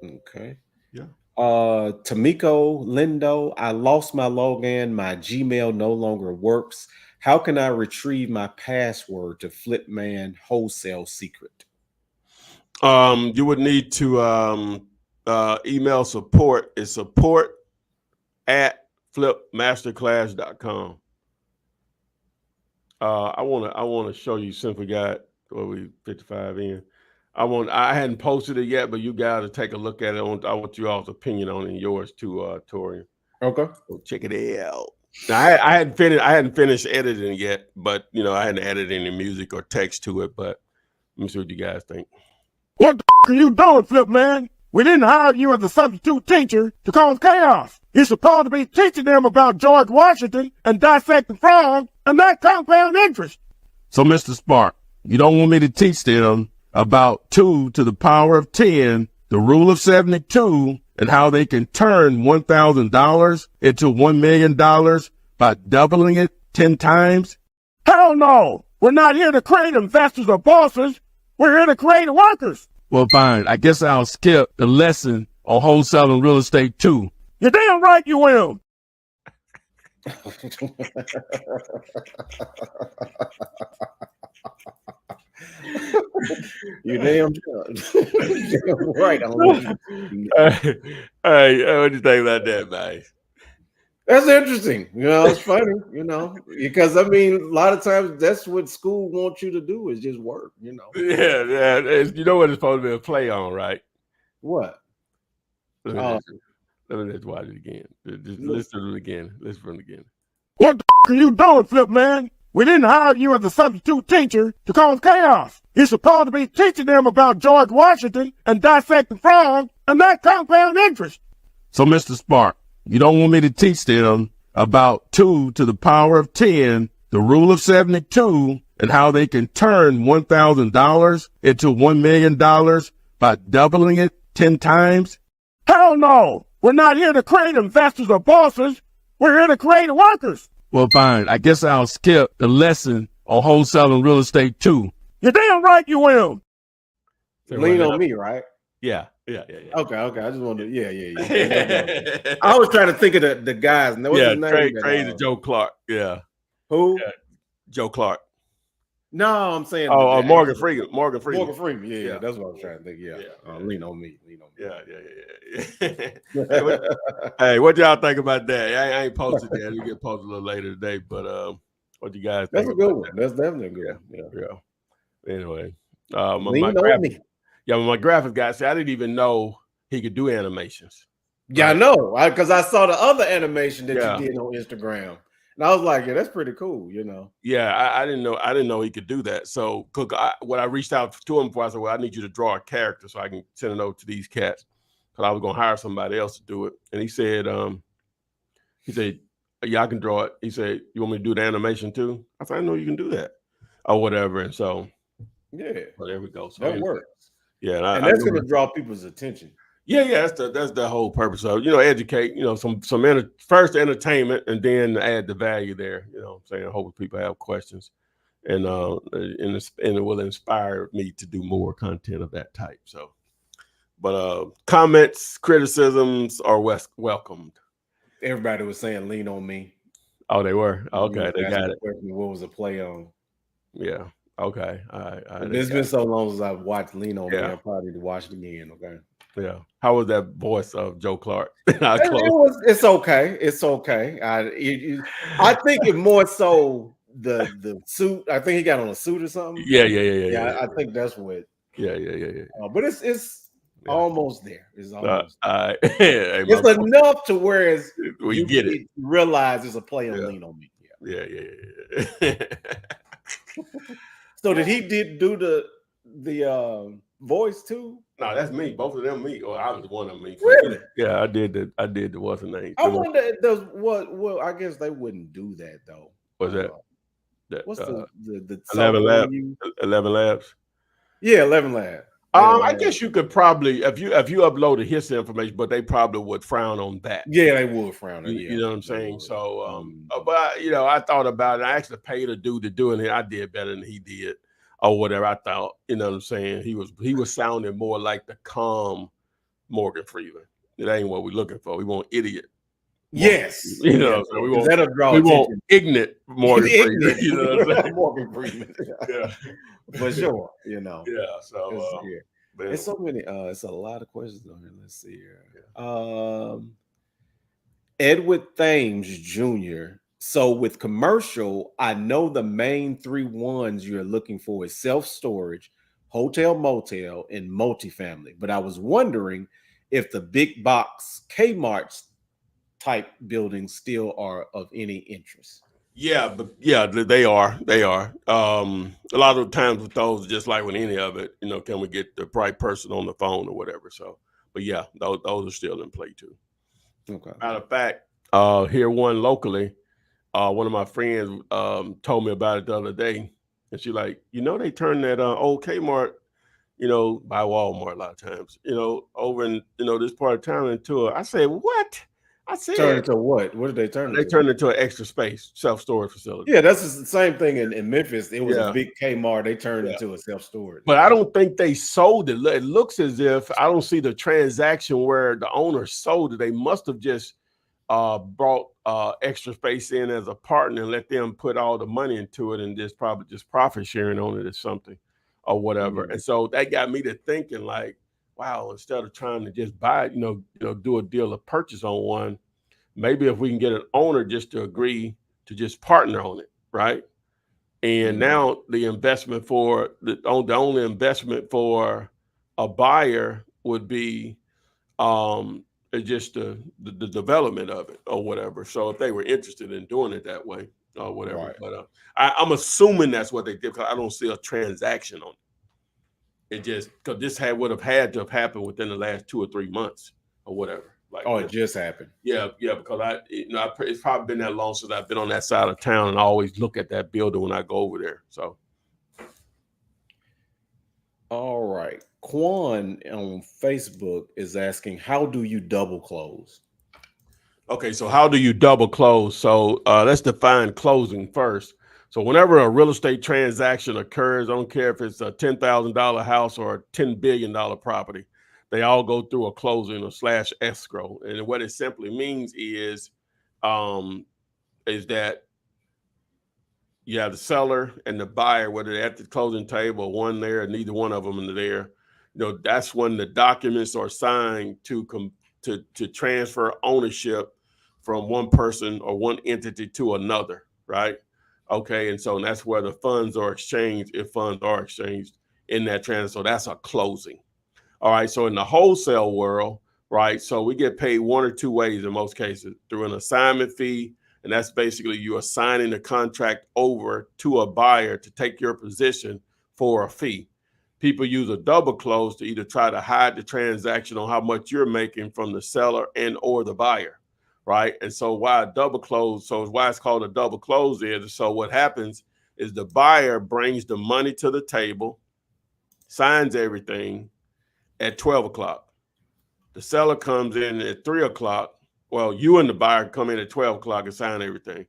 Okay. Yeah. Tamiko Lindo, I lost my login. My Gmail no longer works. How can I retrieve my password to Flipman Wholesale Secret? You would need to email support. It's support@flipmasterclass.com. I want to show you since we got we 55 in. I hadn't posted it yet, but you got to take a look at it. I want you all's opinion on it and yours too, Torian. Okay. So check it out. Now, I hadn't finished editing yet, but I hadn't added any music or text to it. But let me see what you guys think. What the are you doing, Flip Man? We didn't hire you as a substitute teacher to cause chaos. You're supposed to be teaching them about George Washington and dissecting frogs and that compound interest. So, Mr. Spark, you don't want me to teach them about 2 to the power of 10, the rule of 72, and how they can turn $1,000 into $1 million by doubling it 10 times? Hell no! We're not here to create investors or bosses. We're here to create workers. Well, fine. I guess I'll skip the lesson on wholesaling real estate too. You're damn right you will. You damn right. Hey, what do you think about that, man? That's interesting. It's funny, because I mean, a lot of times that's what school wants you to do is just work, Yeah. You know what it's supposed to be a play on, right? What? Let me just watch it again. Just listen to it again. Listen to it again. What the are you doing, Flip Man? We didn't hire you as a substitute teacher to cause chaos. You're supposed to be teaching them about George Washington and dissecting frogs and that compound interest. So, Mr. Spark, you don't want me to teach them about 2 to the power of 10, the rule of 72, and how they can turn $1,000 into $1 million by doubling it 10 times? Hell no! We're not here to create investors or bosses. We're here to create workers. Well, fine. I guess I'll skip the lesson on wholesaling real estate too. You're damn right you will. Lean on me, right? Yeah. Okay. I just wanted to, yeah. I was trying to think of the guys. What's his name? Crazy Joe Clark. Yeah. Who? Yeah. Joe Clark. No, I'm saying. Morgan Freeman. Morgan Freeman. Yeah. That's what I was trying to think. Yeah. Lean on me. Yeah. Hey, what y'all think about that? I ain't posted that. We get posted a little later today, but what you guys think? That's a good one. That's definitely a good one. Yeah. Anyway, my graphics guy said I didn't even know he could do animations. Yeah, right? I know, because I saw the other animation that you did on Instagram. And I was like, yeah, that's pretty cool, Yeah, I didn't know he could do that. So, when I reached out to him before, I said, well, I need you to draw a character so I can send a note to these cats. Because I was going to hire somebody else to do it. And he said, yeah, I can draw it. He said, you want me to do the animation too? I said, I know you can do that. Or whatever. And so, well, there we go. So that works. Yeah. And that's going to draw people's attention. Yeah, that's the whole purpose of educate, first entertainment and then add the value there. I'm saying, I hope people have questions and it will inspire me to do more content of that type. So, but comments, criticisms are welcomed. Everybody was saying lean on me. Oh, they were? Okay, they got it. What was a play on? Yeah. Okay. All right. It's been so long since I've watched Lean on Me. I probably need to watch it again. Okay. Yeah. How was that voice of Joe Clark? It's okay. It's okay. I think it more so the suit. I think he got on a suit or something. Yeah. I think that's what. Yeah. But it's almost there. It's almost. It's enough to where you get it. Realize it's a play on Lean on Me. Yeah. So did he do the voice too? No, that's me. Both of them me. Or I was one of me. Really? Yeah, I did the what's the name? I wonder well, I guess they wouldn't do that though. What's that? What's the 11 Labs? 11 Labs. Yeah, 11 Labs. I guess you could probably if you uploaded his information, but they probably would frown on that. Yeah, they would frown on it. You know what I'm saying? So but I thought about it. I actually paid a dude to do it, and I did better than he did. Or whatever I thought, you know what I'm saying? He was sounding more like the calm Morgan Freeman. it ain't what we're looking for. We want idiot. Yes. You know, yes. so we want, that'll draw we want attention. ignorant Morgan Freeman. Ignorant. You know what I'm saying? Morgan Freeman. Yeah. For sure. You know. Yeah. So Yeah. but It's so many. It's a lot of questions on here. Let's see here. Edward Thames Jr. So with commercial, I know the main 3 ones you're looking for is self-storage, hotel, motel, and multifamily. But I was wondering if the big box Kmart type buildings still are of any interest. yeah, but yeah, they are. They are. A lot of times with those, just like with any of it, you know, can we get the right person on the phone or whatever? So, but yeah, those are still in play too. Okay. Matter of fact, here one locally, one of my friends told me about it the other day, and she like, you know, they turned that old Kmart, you know, by Walmart a lot of times, you know, over in, you know, this part of town into I said, what? I said, Turn into what? What did they turn they into? turned into an extra space self-storage facility. Yeah, that's the same thing in Memphis. It was Yeah. a big Kmart. They turned into a self-storage. But I don't think they sold it. It looks as if I don't see the transaction where the owner sold it. They must have just brought extra space in as a partner and let them put all the money into it and just probably just profit sharing on it or something or whatever. And so that got me to thinking like, wow, instead of trying to just buy it, you know, do a deal of purchase on one, maybe if we can get an owner just to agree to just partner on it, right? And now the investment for the only investment for a buyer would be just the development of it or whatever. So if they were interested in doing it that way or whatever, Right. but I'm assuming that's what they did because I don't see a transaction on it. It just because this would have had to have happened within the last 2 or 3 months or whatever. Like, it just happened. Yeah, because it's probably been that long since I've been on that side of town, and I always look at that building when I go over there. So, all right, Quan on Facebook is asking, how do you double close? okay, so how do you double close? So let's define closing first. So whenever a real estate transaction occurs, I don't care if it's a $10,000 house or a $10 billion property, they all go through a closing or / escrow. And what it simply means is that you have the seller and the buyer, whether they're at the closing table or one there, or neither one of them in there. You know, that's when the documents are signed to transfer ownership from one person or one entity to another, right? Okay, and that's where the funds are exchanged, if funds are exchanged in that transfer. So that's a closing. All right, so in the wholesale world, right, so we get paid 1 or 2 ways in most cases, through an assignment fee, and that's basically you assigning the contract over to a buyer to take your position for a fee. People use a double close to either try to hide the transaction on how much you're making from the seller and or the buyer, right? And so why a double close, so why it's called a double close is, so what happens is the buyer brings the money to the table, signs everything at 12 o'clock. The seller comes in at 3 o'clock. Well, you and the buyer come in at 12 o'clock and sign everything.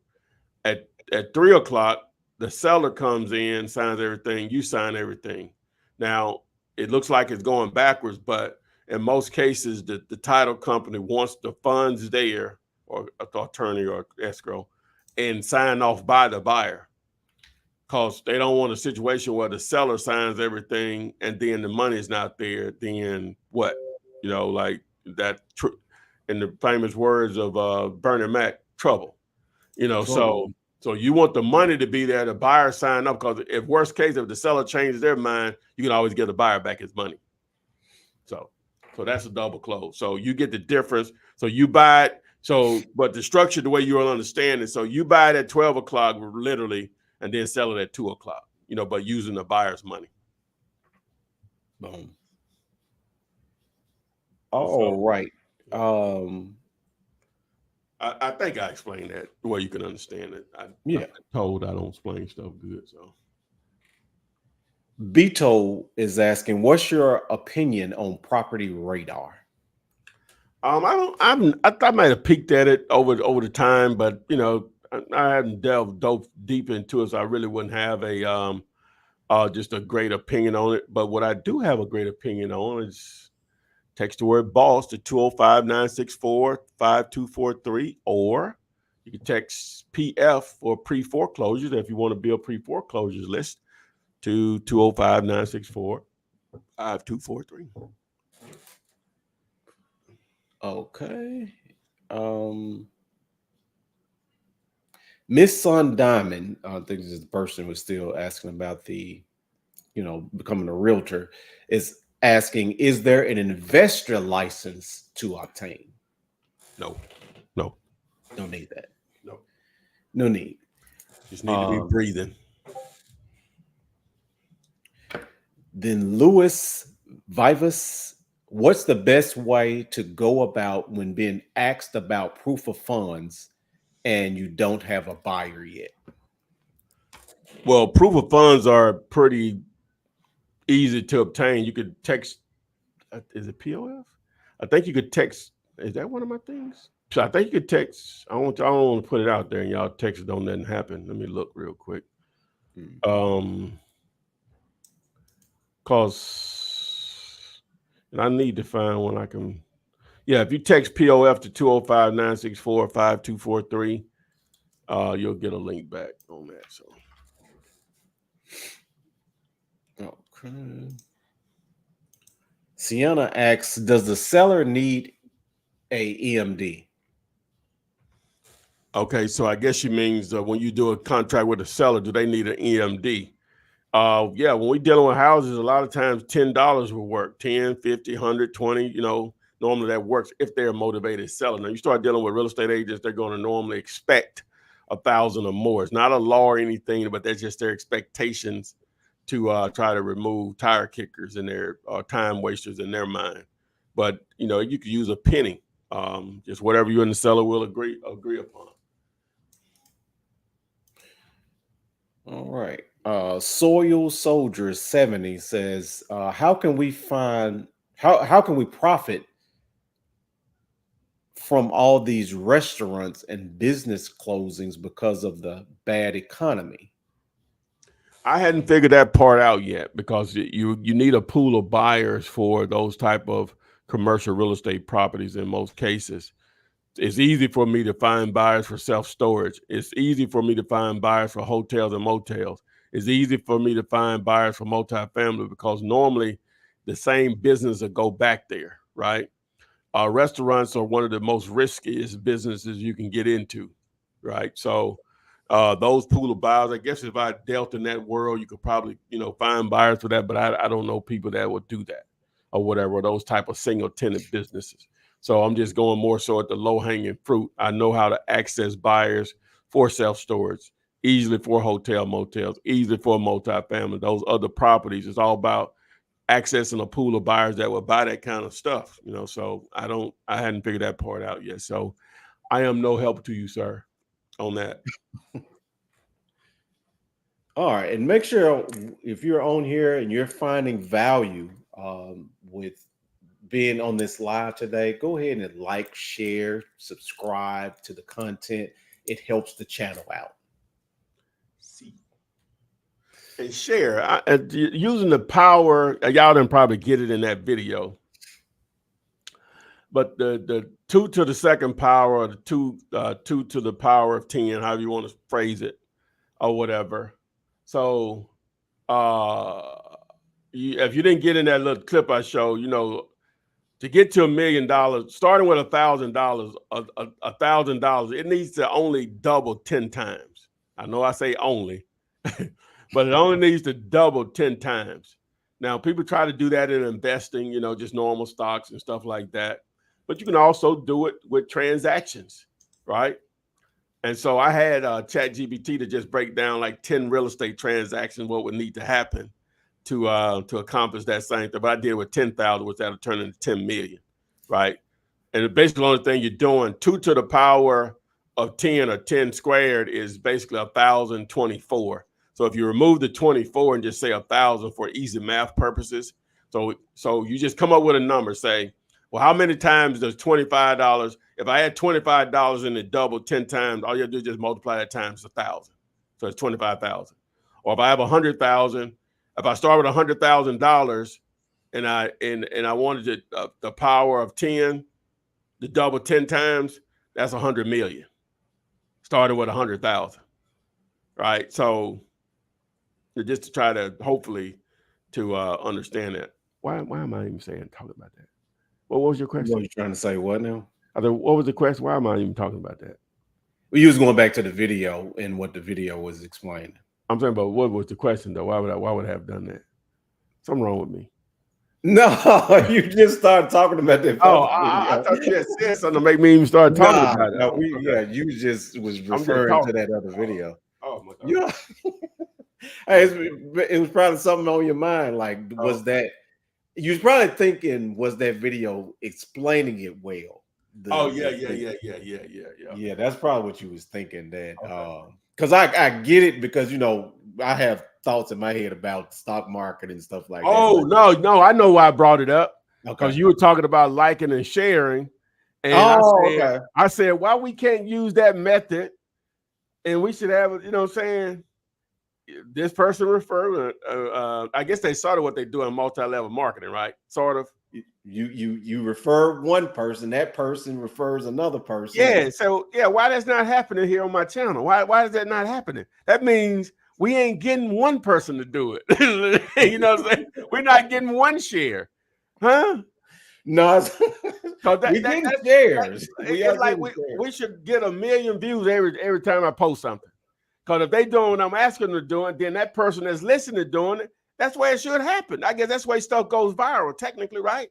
At 3 o'clock, the seller comes in, signs everything, you sign everything. Now, it looks like it's going backwards, but in most cases, the title company wants the funds there, or attorney or escrow, and signed off by the buyer. Because they don't want a situation where the seller signs everything and then the money's not there. Then what? You know, like that, in the famous words of Bernie Mac, trouble. You know, Trouble. so you want the money to be there, the buyer sign up, because if worst case, if the seller changes their mind, you can always get the buyer back his money. So that's a double close. So you get the difference. So you buy it. So, but the structure, the way you will understand it, so you buy it at 12 o'clock, literally, and then sell it at 2 o'clock, you know, but using the buyer's money. Boom. All right. I think I explained that the way you can understand it. I'm told I don't explain stuff good. So Beto is asking, what's your opinion on property radar? I might have peeked at it over the time, but you know, I hadn't dove deep into it, so I really wouldn't have just a great opinion on it. But what I do have a great opinion on is text the word boss to 205-964-5243, or you can text PF for pre-foreclosures if you want to build pre-foreclosures list to 205-964-5243. Okay. Miss Sun Diamond, I think this is the person who was still asking about the, becoming a realtor, is asking, is there an investor license to obtain? No. Don't need that. No. No need. Just need to be breathing. Then Louis Vivas, what's the best way to go about when being asked about proof of funds and you don't have a buyer yet? Well, proof of funds are pretty easy to obtain. You could text, is it POF? I think you could text, is that one of my things? So I think you could text, I don't want to put it out there and y'all text it, don't nothing happen. Let me look real quick. And I need to find one I can, if you text POF to 205-964-5243, you'll get a link back on that. So. Okay. Sienna asks, does the seller need a EMD? Okay, so I guess she means when you do a contract with a seller, do they need an EMD? Yeah, when we're dealing with houses, a lot of times $10 will work, 10, 50, 100, 20, normally that works if they're a motivated seller. Now you start dealing with real estate agents, they're going to normally expect 1,000 or more. It's not a law or anything, but that's just their expectations to try to remove tire kickers and their time wasters in their mind. But, you could use a penny, just whatever you and the seller will agree upon. All right. Soil Soldier 70 says, how can we profit from all these restaurants and business closings because of the bad economy? I hadn't figured that part out yet, because you need a pool of buyers for those type of commercial real estate properties in most cases. It's easy for me to find buyers for self-storage. It's easy for me to find buyers for hotels and motels. It's easy for me to find buyers for multifamily, because normally the same business will go back there, right? Restaurants are one of the most riskiest businesses you can get into, right? So those pool of buyers, I guess if I dealt in that world, you could probably, find buyers for that, but I don't know people that would do that or whatever, those type of single tenant businesses. So I'm just going more so at the low hanging fruit. I know how to access buyers for self-storage, easily for hotel motels, easily for multifamily, those other properties. It's all about accessing a pool of buyers that will buy that kind of stuff, so I hadn't figured that part out yet. So I am no help to you, sir, on that. All right. And make sure if you're on here and you're finding value with being on this live today, go ahead and like, share, subscribe to the content. It helps the channel out. And share. Using the power, y'all didn't probably get it in that video, but the 2 to the second power, or the 2 to the power of 10, however you want to phrase it, or whatever. So if you didn't get in that little clip I showed, to get to $1 million, starting with $1,000, $1,000, it needs to only double 10 times. I know I say only, but it only needs to double 10 times. Now, people try to do that in investing, just normal stocks and stuff like that. But you can also do it with transactions, right? And so I had ChatGPT to just break down like 10 real estate transactions, what would need to happen to accomplish that same thing. But I did it with 10,000, which that'll turn into 10 million, right? And basically the only thing you're doing, 2 to the power of 10 or 10 squared is basically 1,024. So if you remove the 24 and just say 1,000 for easy math purposes, so you just come up with a number, say, well, how many times does $25? If I had $25 and it doubled 10 times, all you have to do is just multiply that times 1,000. So it's 25,000. Or if I have 100,000, if I start with $100,000 and I wanted the power of 10, the double 10 times. That's 100 million. Starting with 100,000, right? So just to try to hopefully to understand that. Why am I even talking about that? What was your question? What are you trying to say? What now? What was the question? Why am I even talking about that? Well, you was going back to the video and what the video was explaining. I'm saying, but what was the question though? Why would I have done that? Something wrong with me. No, you just started talking about that. I thought you had said something to make me even start talking about it. No, okay. You just was referring to that other video. Oh my God. Yeah. Hey, it was probably something on your mind. Like, was that you was probably thinking, was that video explaining it well? Yeah. That's probably what you was thinking. That because I get it, because I have thoughts in my head about the stock market and stuff like that. Oh no, I know why I brought it up. Because Okay. you were talking about liking and sharing, and I said why we can't use that method, and we should have, saying, this person referred. I guess they started what they do in multi-level marketing, right? Sort of. You refer one person, that person refers another person. Yeah. So why that's not happening here on my channel? Why is that not happening? That means we ain't getting one person to do it. You know what I'm saying? We're not getting one share, huh? No, we getting shares. We should get 1 million views every time I post something. Because if they doing what I'm asking them to do, then that person that's listening to doing it, that's where it should happen. I guess that's why stuff goes viral, technically, right?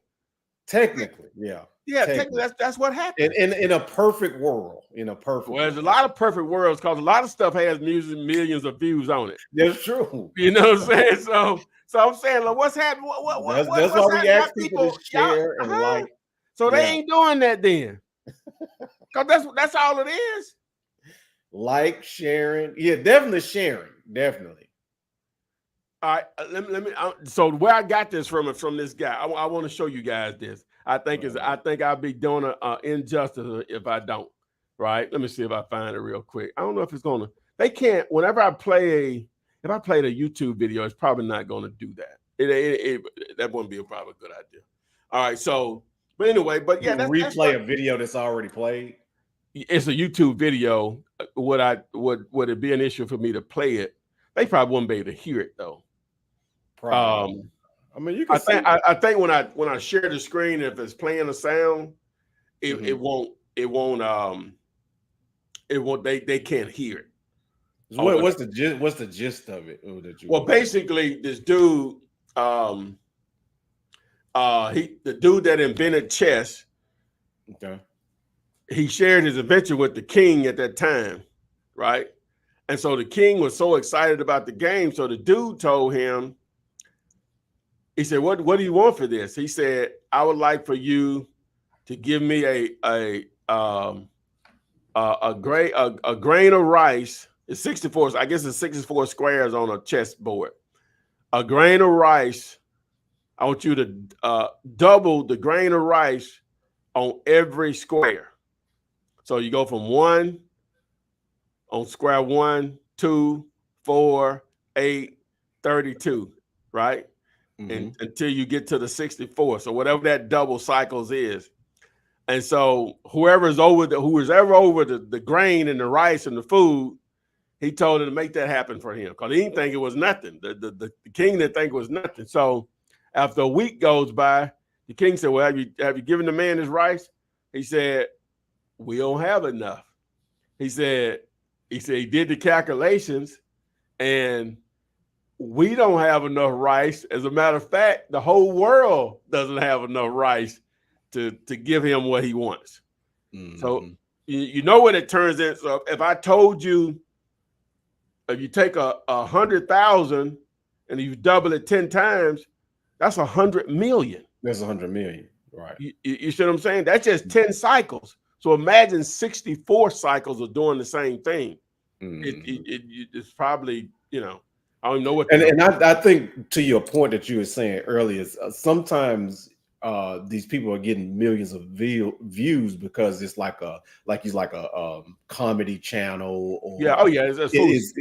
Technically, yeah. Yeah, technically that's what happens. In a perfect world. There's a lot of perfect worlds, because a lot of stuff has millions of views on it. That's true. You know what I'm saying? So I'm saying, like, what's happening? That's why we ask people to share and like. So they ain't doing that then. Because that's all it is. Like, sharing. Yeah, definitely sharing. Definitely. All right, let me. So where I got this from this guy, I want to show you guys this. I think I'll be doing an injustice if I don't. Right? Let me see if I find it real quick. I don't know if it's gonna. They can't. Whenever I play if I played a YouTube video, it's probably not going to do that. That wouldn't be probably a good idea. All right. So, but anyway, replay a video that's already played. It's a YouTube video. Would it be an issue for me to play it? They probably wouldn't be able to hear it though. Probably. I mean, you can. I think when I share the screen, if it's playing a sound, it won't. They can't hear it. What's the gist of it? Well, basically, this dude, the dude that invented chess. Okay. He shared his adventure with the king at that time, right? And so the king was so excited about the game. So the dude told him, he said, "What do you want for this?" He said, "I would like for you to give me a grain of rice. It's 64. I guess it's 64 squares on a chessboard. A grain of rice. I want you to double the grain of rice on every square. So you go from 1 on square 1, 2, 4, 8, 32, right? And until you get to the 64. So whatever that double cycles is." And so whoever's over the grain and the rice and the food, he told him to make that happen for him, because he didn't think it was nothing. The king didn't think it was nothing. So after a week goes by, the king said, "Well, have you given the man his rice?" He said, "We don't have enough." He said he did the calculations, and we don't have enough rice. As a matter of fact, the whole world doesn't have enough rice to give him what he wants. So you know what it turns in. So if I told you, if you take 100,000 and you double it 10 times, that's 100 million. That's 100 million, right? You see what I'm saying? That's just 10 cycles. So imagine 64 cycles of doing the same thing. It's probably, I don't know what. And I think, to your point that you were saying earlier, sometimes these people are getting millions of views because it's like a comedy channel. Or it's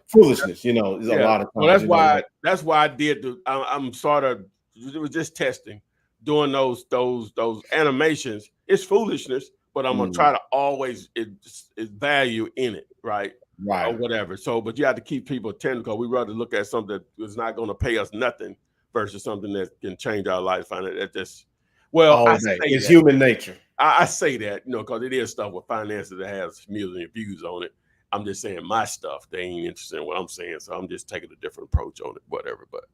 foolishness. A lot of times. Well, that's why I did. I'm sort of just testing, doing those animations. It's foolishness, but I'm gonna try to always it's value in it, right? Right. Or whatever. So, but you have to keep people attentive because we rather look at something that is not going to pay us nothing versus something that can change our life. Find it that just All day. It's human nature. I say that, because it is stuff with finances that has millions of views on it. I'm just saying my stuff, they ain't interested in what I'm saying. So I'm just taking a different approach on it, whatever. But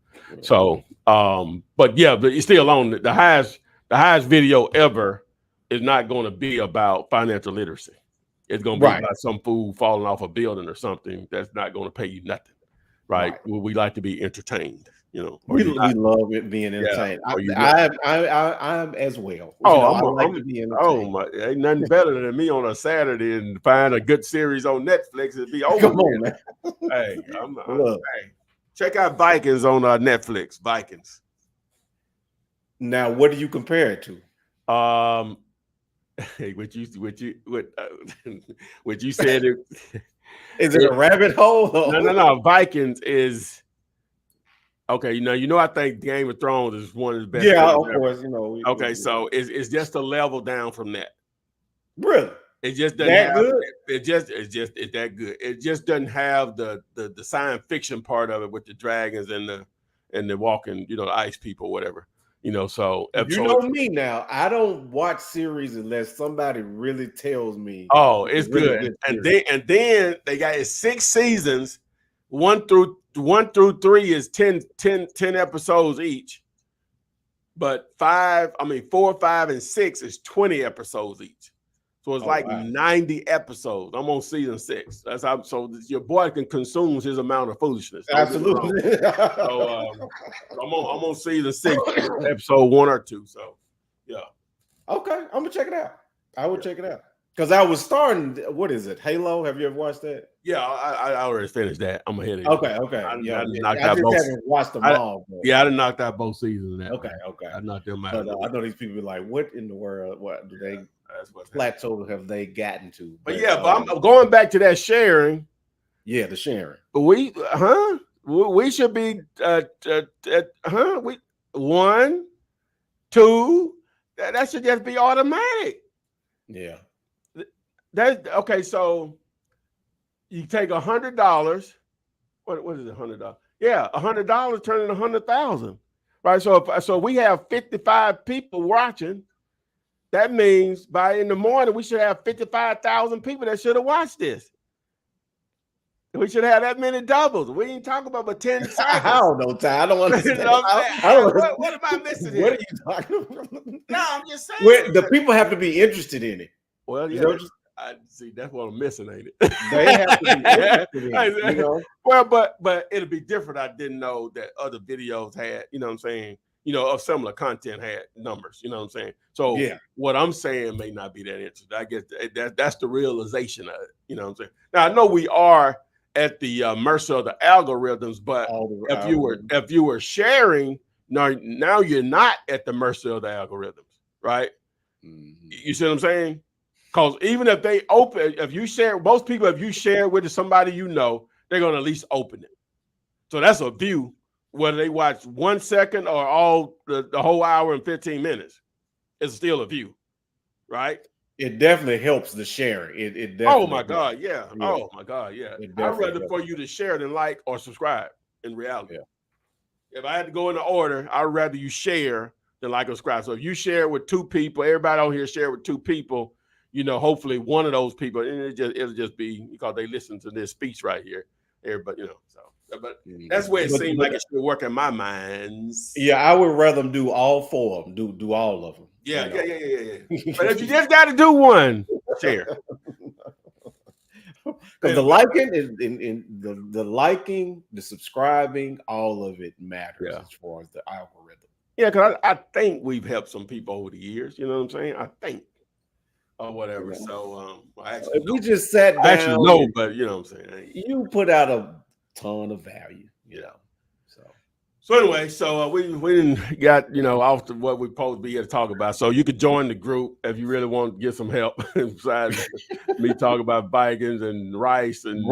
so, but yeah, but it's still on the highest video ever is not going to be about financial literacy. It's going to be about some fool falling off a building or something that's not going to pay you nothing. Right. Well, we like to be entertained, We love it being entertained. Yeah, I'm as well. Oh, I like to be entertained. Ain't nothing better than me on a Saturday and find a good series on Netflix and be over. Come on, man. Hey, hey, check out Vikings on Netflix. Vikings. Now, what do you compare it to? Hey, what you said? Is it a rabbit hole? No. Vikings is. Okay, I think Game of Thrones is one of the best. Yeah, of course, Okay, so it's just a level down from that. Really? It just doesn't have good? It's that good. It just doesn't have the science fiction part of it with the dragons and the walking, ice people, whatever. So me now. I don't watch series unless somebody really tells me. Oh, it's good. And then they got 6 seasons. 1 through 3 is 10 episodes each. But 4, 5, and 6 is 20 episodes each. So it's 90 episodes. I'm on season 6. That's how. So your boy can consume his amount of foolishness. Absolutely. So I'm on season 6, episode 1 or 2. So yeah. Okay, I'm gonna check it out. I will check it out because I was starting. What is it? Halo? Have you ever watched that? Yeah, I already finished that. I'm ahead of you. Okay. I haven't watched them all. But... Yeah, I didn't knock out both seasons of that. Okay. I knocked them out. But I know these people be like, "What in the world? What do they plateau have they gotten to?" But I'm going back to that sharing. Yeah, the sharing. We should be we 1, 2. That should just be automatic. Yeah. That's okay. So you take $100. What is it? $100? Yeah, $100 turning 100,000. Right. So we have 55 people watching. That means by in the morning we should have 55,000 people that should have watched this. We should have that many doubles. We ain't talking about 10 seconds. I don't know, Ty. I don't understand. What am I missing here? What are you talking about? No, I'm just saying. The people have to be interested in it. Well, yeah. I see. That's what I'm missing, ain't it? They have to be interested in it, Well, but it'll be different. I didn't know that other videos had, what I'm saying, of similar content had numbers, what I'm saying? So what I'm saying may not be that interesting. I guess that's the realization of it, what I'm saying? Now, I know we are at the mercy of the algorithms, but if you were sharing, now you're not at the mercy of the algorithms, right? Mm-hmm. You see what I'm saying? Because even if they open, if you share, most people, if you share with somebody they're going to at least open it. So that's a view, whether they watch 1 second or all the whole hour and 15 minutes. It's still a view, right? It definitely helps the sharing. It definitely. Oh my God, yeah. Oh my God, yeah. I'd rather for you to share than like or subscribe. In reality, if I had to go in the order, I'd rather you share than like or subscribe. So if you share with 2 people, everybody on here share with 2 people. Hopefully one of those people, and it'll just be because they listen to this speech right here. Everybody, but that's where it seems like it should work in my minds. Yeah, I would rather them do all 4 of them. Do all of them. Yeah. But if you just got to do one, share. Because the liking in the liking, the subscribing, all of it matters as far as the algorithm. Yeah, because I think we've helped some people over the years. You know what I'm saying? I think. Or whatever. Yeah. So we just sat down. Actually, no, but you know what I'm saying. You put out a ton of value, So anyway, so we didn't got off to what we're supposed to be here to talk about. So you could join the group if you really want to get some help. Besides me talking about Vikings and rice and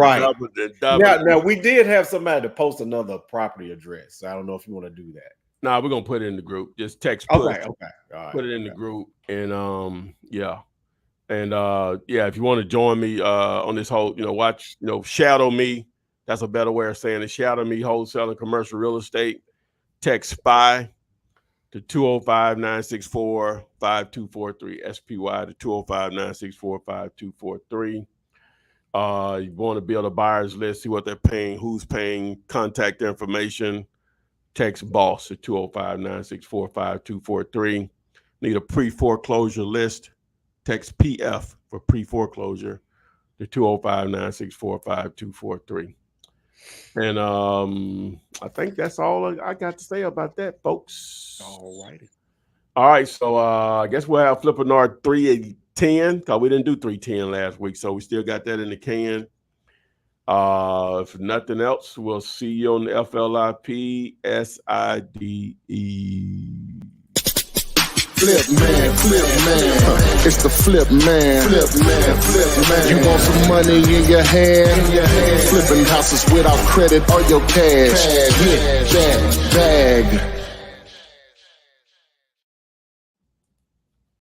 double. Now we did have somebody to post another property address. So I don't know if you want to do that. Nah, we're gonna put it in the group. Just text push. Okay. All right, Put it in the group, and yeah. And yeah, if you want to join me on this whole, watch, shadow me. That's a better way of saying it. Shadow me, wholesaling commercial real estate. Text SPY to 205-964-5243. SPY to 205-964-5243. You want to build a buyer's list, see what they're paying, who's paying, contact information. Text BOSS at 205-964-5243. Need a pre-foreclosure list. Text PF for pre-foreclosure to 205-964-5243. And I think that's all I got to say about that, folks. All righty. All right, so I guess we'll have Flippinard 310 because we didn't do 310 last week, so we still got that in the can. If nothing else, we'll see you on the FLIP SIDE. Flip man, it's the flip man. You want some money in your hand? Flipping houses without credit or your cash. Get that bag.